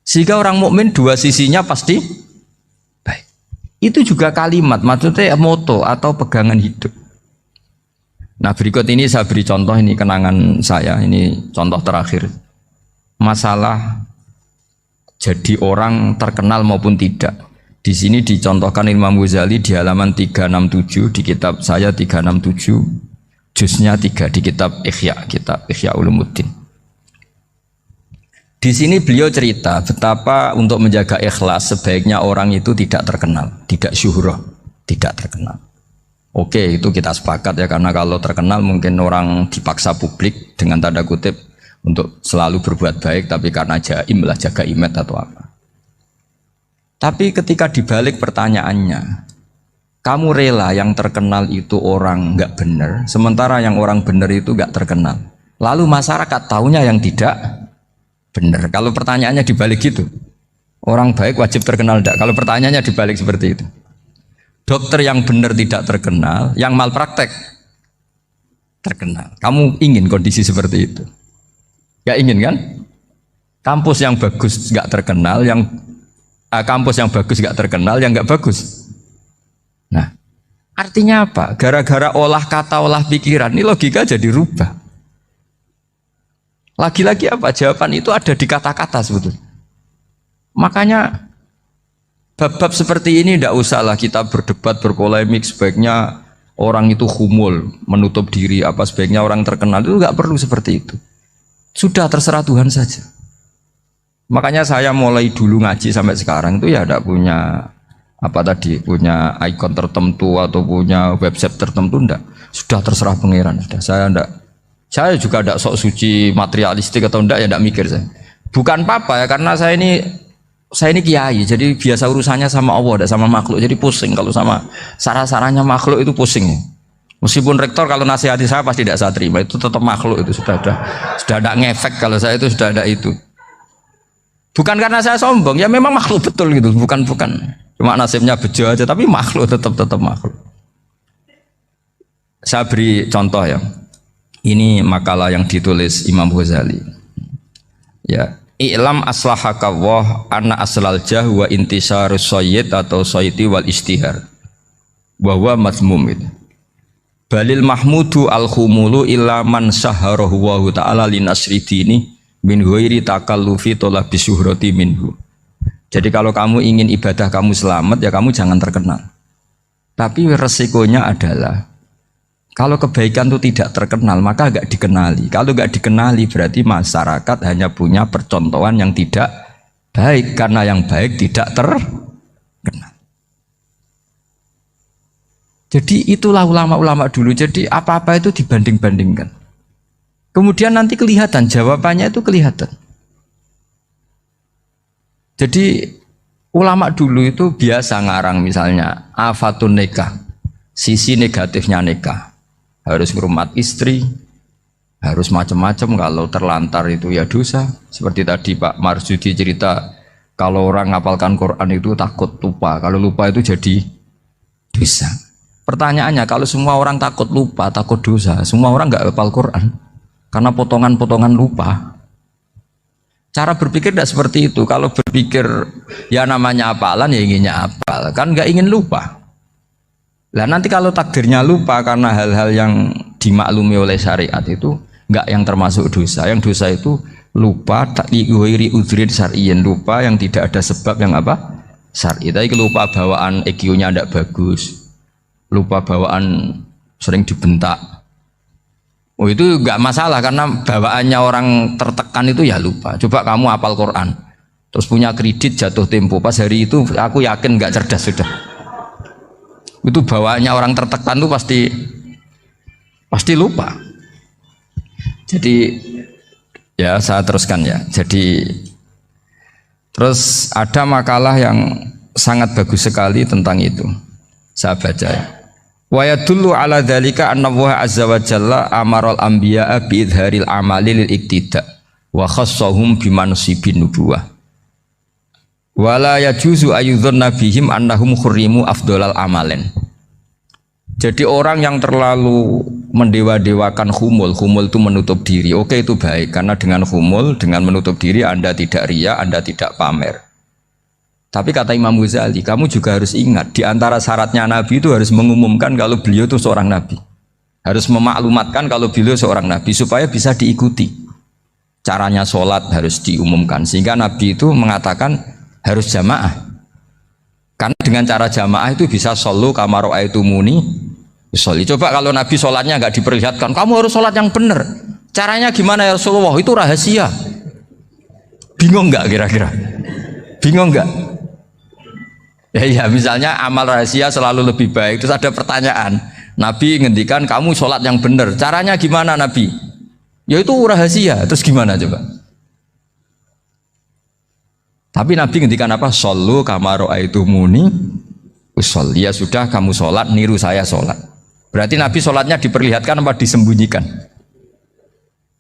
Sehingga orang mukmin dua sisinya pasti baik. Itu juga kalimat, maksudnya moto atau pegangan hidup. Nah berikut ini saya beri contoh, ini kenangan saya, ini contoh terakhir. Masalah jadi orang terkenal maupun tidak. Di sini dicontohkan Imam Ghazali di halaman 367 di kitab saya 367, juznya 3 di kitab Ihya Ulumuddin. Di sini beliau cerita betapa untuk menjaga ikhlas sebaiknya orang itu tidak terkenal, tidak syuhrah, tidak terkenal. Oke, itu kita sepakat ya, karena kalau terkenal mungkin orang dipaksa publik dengan tanda kutip untuk selalu berbuat baik, tapi karena jaim lah, jaga image atau apa. Tapi ketika dibalik pertanyaannya, kamu rela yang terkenal itu orang nggak benar, sementara yang orang benar itu nggak terkenal. Lalu masyarakat tahunya yang tidak benar. Kalau pertanyaannya dibalik gitu, orang baik wajib terkenal enggak? Kalau pertanyaannya dibalik seperti itu, dokter yang benar tidak terkenal, yang malpraktek terkenal. Kamu ingin kondisi seperti itu? Gak ingin kan? Kampus yang bagus nggak terkenal, kampus yang bagus nggak terkenal, yang nggak bagus. Nah, artinya apa? Gara-gara olah kata, olah pikiran, ini logika jadi rubah. Lagi-lagi apa? Jawaban itu ada di kata-kata sebetulnya. Makanya bab-bab seperti ini tidak usahlah kita berdebat, berpolemik. Sebaiknya orang itu humul, menutup diri, apa sebaiknya orang terkenal, itu nggak perlu seperti itu. Sudah terserah Tuhan saja. Makanya saya mulai dulu ngaji sampai sekarang itu ya tidak punya punya ikon tertentu atau punya website tertentu, enggak. Sudah terserah pangeran. Sudah, saya juga tidak sok suci materialistik atau enggak, ya tidak mikir saya. Bukan apa-apa ya, karena saya ini kiai, jadi biasa urusannya sama Allah, tidak sama makhluk. Jadi pusing kalau sama sarah-sarahnya makhluk itu pusing. Meskipun rektor kalau nasihati saya pasti tidak saya terima, itu tetap makhluk, itu sudah ada ngefek kalau saya itu sudah ada itu. Bukan karena saya sombong, ya memang makhluk betul gitu, bukan cuma nasibnya bejo aja, tapi makhluk tetap makhluk. Saya beri contoh ya. Ini makalah yang ditulis Imam Ghazali. Ya, i'lam aslahaka Allah anna aslal jah wa intisarus sayyid atau sayyidi wal istihar. Wa huwa mazmum itu. Balil mahmudu al-khumulu illa man saharahu wa ta'ala linasri dini min ghairi takallufi talabi syuhrati minhu. Jadi kalau kamu ingin ibadah kamu selamat, ya kamu jangan terkenal. Tapi resikonya adalah kalau kebaikan itu tidak terkenal, maka gak dikenali. Kalau gak dikenali berarti masyarakat hanya punya percontohan yang tidak baik, karena yang baik tidak terkenal. Jadi itulah ulama-ulama dulu. Jadi apa-apa itu dibanding-bandingkan. Kemudian nanti kelihatan, jawabannya itu kelihatan. Jadi ulama dulu itu biasa ngarang misalnya afatun nikah, sisi negatifnya nikah, harus ngurmat istri, harus macam-macam, kalau terlantar itu ya dosa. Seperti tadi Pak Marsudi cerita, kalau orang ngapalkan Quran itu takut lupa, kalau lupa itu jadi dosa. Pertanyaannya, kalau semua orang takut lupa, takut dosa, semua orang nggak hafal Quran karena potongan-potongan lupa. Cara berpikir tidak seperti itu. Kalau berpikir ya namanya hafalan ya inginnya hafal, kan nggak ingin lupa. Lah nanti kalau takdirnya lupa karena hal-hal yang dimaklumi oleh syariat itu nggak yang termasuk dosa. Yang dosa itu lupa takliwiri udhrin syar'iyyin, lupa yang tidak ada sebab yang apa? Syar'i. Tapi lupa bawaan EQ-nya tidak bagus, lupa bawaan sering dibentak. Oh itu nggak masalah karena bawaannya orang tertekan itu ya lupa. Coba kamu hafal Quran, terus punya kredit jatuh tempo, pas hari itu aku yakin nggak cerdas sudah. Itu bawaannya orang tertekan itu pasti lupa. Jadi ya saya teruskan ya. Jadi terus ada makalah yang sangat bagus sekali tentang itu. Saya baca ya. Wa yadullu ala dzalika anna Allah azza wa jalla amaral anbiya'a bi idharil amali lil iktida wa khassahum bi mansibin nubuwah. Wa la yajuzu ayyudhanna bihim annahum khurrimu afdhalal amalen. Jadi orang yang terlalu mendewa-dewakan khumul itu menutup diri. Oke, itu baik karena dengan khumul, dengan menutup diri Anda tidak riya, Anda tidak pamer. Tapi kata Imam Ghazali, kamu juga harus ingat di antara syaratnya Nabi itu harus mengumumkan kalau beliau itu seorang Nabi. Harus memaklumatkan kalau beliau seorang Nabi supaya bisa diikuti. Caranya sholat harus diumumkan sehingga Nabi itu mengatakan harus jamaah. Karena dengan cara jamaah itu bisa shollu kama ra'aitumuni usolli. Coba kalau Nabi sholatnya nggak diperlihatkan, kamu harus sholat yang benar. Caranya gimana ya Rasulullah? Itu rahasia. Bingung nggak kira-kira? Bingung nggak? Ya misalnya amal rahasia selalu lebih baik. Terus ada pertanyaan, Nabi ngendikan kamu sholat yang benar, caranya gimana Nabi? Ya itu rahasia. Terus gimana coba? Tapi Nabi ngendikan apa? Shollu kama ra'aitumuni usolli. Ya sudah, kamu sholat niru saya sholat. Berarti Nabi sholatnya diperlihatkan apa disembunyikan?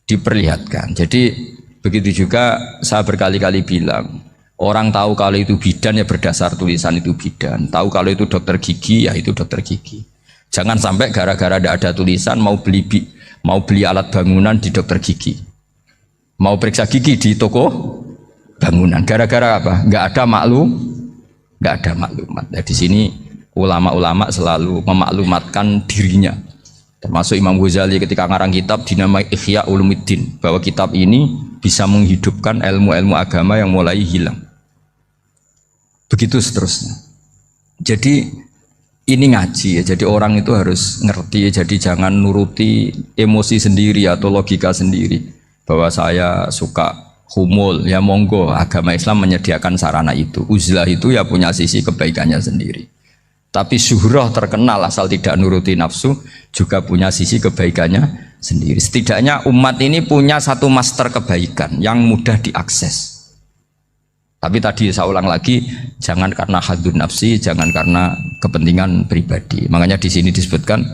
Diperlihatkan. Jadi begitu juga saya berkali-kali bilang, orang tahu kalau itu bidan ya berdasar tulisan itu bidan. Tahu kalau itu dokter gigi ya itu dokter gigi. Jangan sampai gara-gara tidak ada tulisan mau beli alat bangunan di dokter gigi, mau periksa gigi di toko bangunan. Gara-gara apa? Nggak ada maklumat. Nah, di sini ulama-ulama selalu memaklumatkan dirinya. Termasuk Imam Ghazali ketika ngarang kitab dinamai Ihya Ulumuddin, bahwa kitab ini bisa menghidupkan ilmu-ilmu agama yang mulai hilang. Begitu seterusnya. Jadi ini ngaji ya, jadi orang itu harus ngerti, jadi jangan nuruti emosi sendiri atau logika sendiri bahwa saya suka humul, ya monggo, agama Islam menyediakan sarana itu. Uzlah itu ya punya sisi kebaikannya sendiri. Tapi syuhrah terkenal asal tidak nuruti nafsu juga punya sisi kebaikannya sendiri. Setidaknya umat ini punya satu master kebaikan yang mudah diakses. Tapi tadi saya ulang lagi, jangan karena hadun nafsi, jangan karena kepentingan pribadi. Makanya di sini disebutkan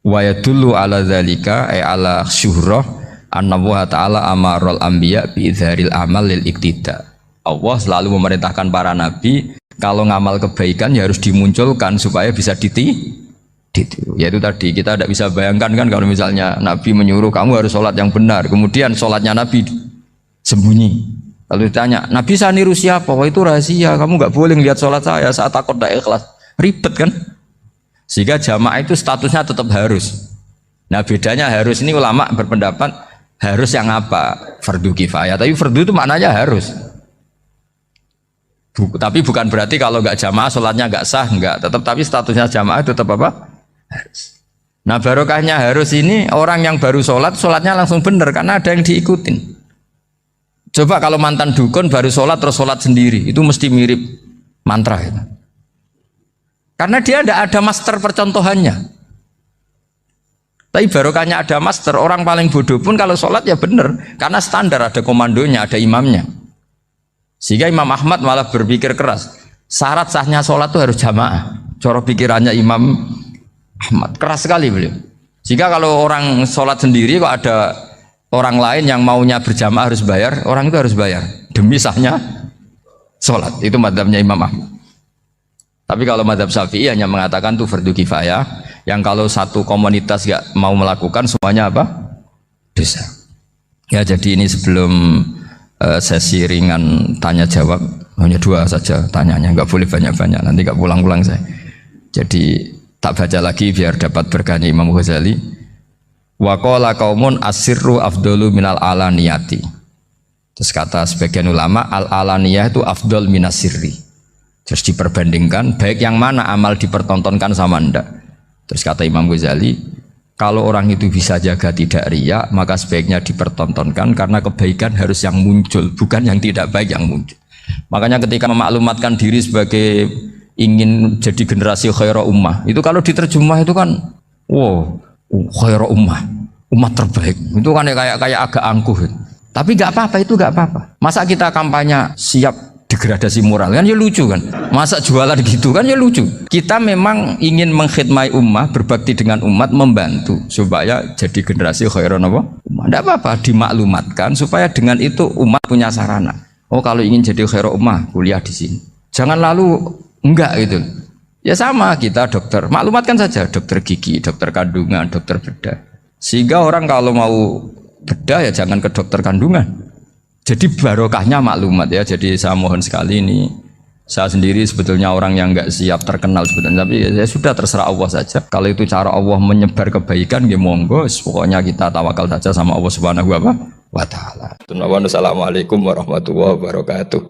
wa yadullu ala dzalika ay ala syuhrah anna wa ta'ala amarul anbiya bi idharil amal lil iktida. Allah selalu memerintahkan para nabi kalau ngamal kebaikan ya harus dimunculkan supaya bisa Yaitu tadi kita tidak bisa bayangkan kan kalau misalnya Nabi menyuruh kamu harus sholat yang benar, kemudian sholatnya Nabi sembunyi. Lalu ditanya, Nabi saya niru siapa? Wah itu rahasia, kamu nggak boleh lihat sholat saya, saat takut tidak ikhlas. Ribet kan? Sehingga jamaah itu statusnya tetap harus. Nah bedanya harus ini ulama berpendapat harus yang apa? Fardu kifayah. Tapi fardu itu maknanya harus. Tapi bukan berarti kalau nggak jamaah sholatnya nggak sah, nggak. Tetap tapi statusnya jamaah tetap apa? Harus. Nah barokahnya harus ini orang yang baru sholat, sholatnya langsung benar karena ada yang diikutin. Coba kalau mantan dukun baru sholat terus sholat sendiri, itu mesti mirip mantra ya. Karena dia tidak ada master percontohannya. Tapi barokahnya ada master, orang paling bodoh pun kalau sholat ya benar, karena standar ada komandonya, ada imamnya. Sehingga Imam Ahmad malah berpikir keras, syarat sahnya sholat itu harus jamaah. Cara pikirannya Imam Ahmad keras sekali beliau. Jika kalau orang sholat sendiri kok ada orang lain yang maunya berjamaah harus bayar, orang itu harus bayar demi sahnya sholat. Itu madzhabnya Imam Ahmad. Tapi kalau madzhab Syafi'i hanya mengatakan itu fardu kifayah, yang kalau satu komunitas gak mau melakukan semuanya apa? Dosa. Ya jadi ini sebelum sesi ringan tanya jawab, hanya 2 saja tanyanya, nggak boleh banyak-banyak, nanti nggak pulang-pulang saya. Jadi tak baca lagi biar dapat berkahnya Imam Ghazali. Wa qala qaumun asirru afdalu minal alaniyati. Terus kata sebagian ulama al alaniyah itu afdal minas sirri. Terus diperbandingkan baik yang mana amal dipertontonkan sama ndak. Terus kata Imam Ghazali, kalau orang itu bisa jaga tidak riya, maka sebaiknya dipertontonkan karena kebaikan harus yang muncul, bukan yang tidak baik yang muncul. Makanya ketika memaklumatkan diri sebagai ingin jadi generasi khairah ummah, itu kalau diterjemah itu kan wow, khairah ummah, umat terbaik. Itu kan kayak agak angkuh. Tapi nggak apa-apa, itu nggak apa-apa. Masa kita kampanye siap degradasi moral kan ya lucu kan. Masa jualan gitu kan ya lucu. Kita memang ingin mengkhidmati ummah, berbakti dengan umat, membantu supaya jadi generasi khairah ummah. Tidak apa-apa dimaklumatkan supaya dengan itu umat punya sarana. Oh kalau ingin jadi khairah ummah kuliah di sini. Jangan lalu enggak gitu. Ya sama kita dokter, maklumatkan saja dokter gigi, dokter kandungan, dokter bedah. Sehingga orang kalau mau bedah ya jangan ke dokter kandungan. Jadi barokahnya maklumat ya. Jadi saya mohon sekali ini, saya sendiri sebetulnya orang yang enggak siap terkenal sebetulnya, tapi ya sudah terserah Allah saja. Kalau itu cara Allah menyebar kebaikan, ya monggo. Pokoknya kita tawakal saja sama Allah Subhanahu wa Ta'ala. Assalamualaikum warahmatullahi wabarakatuh.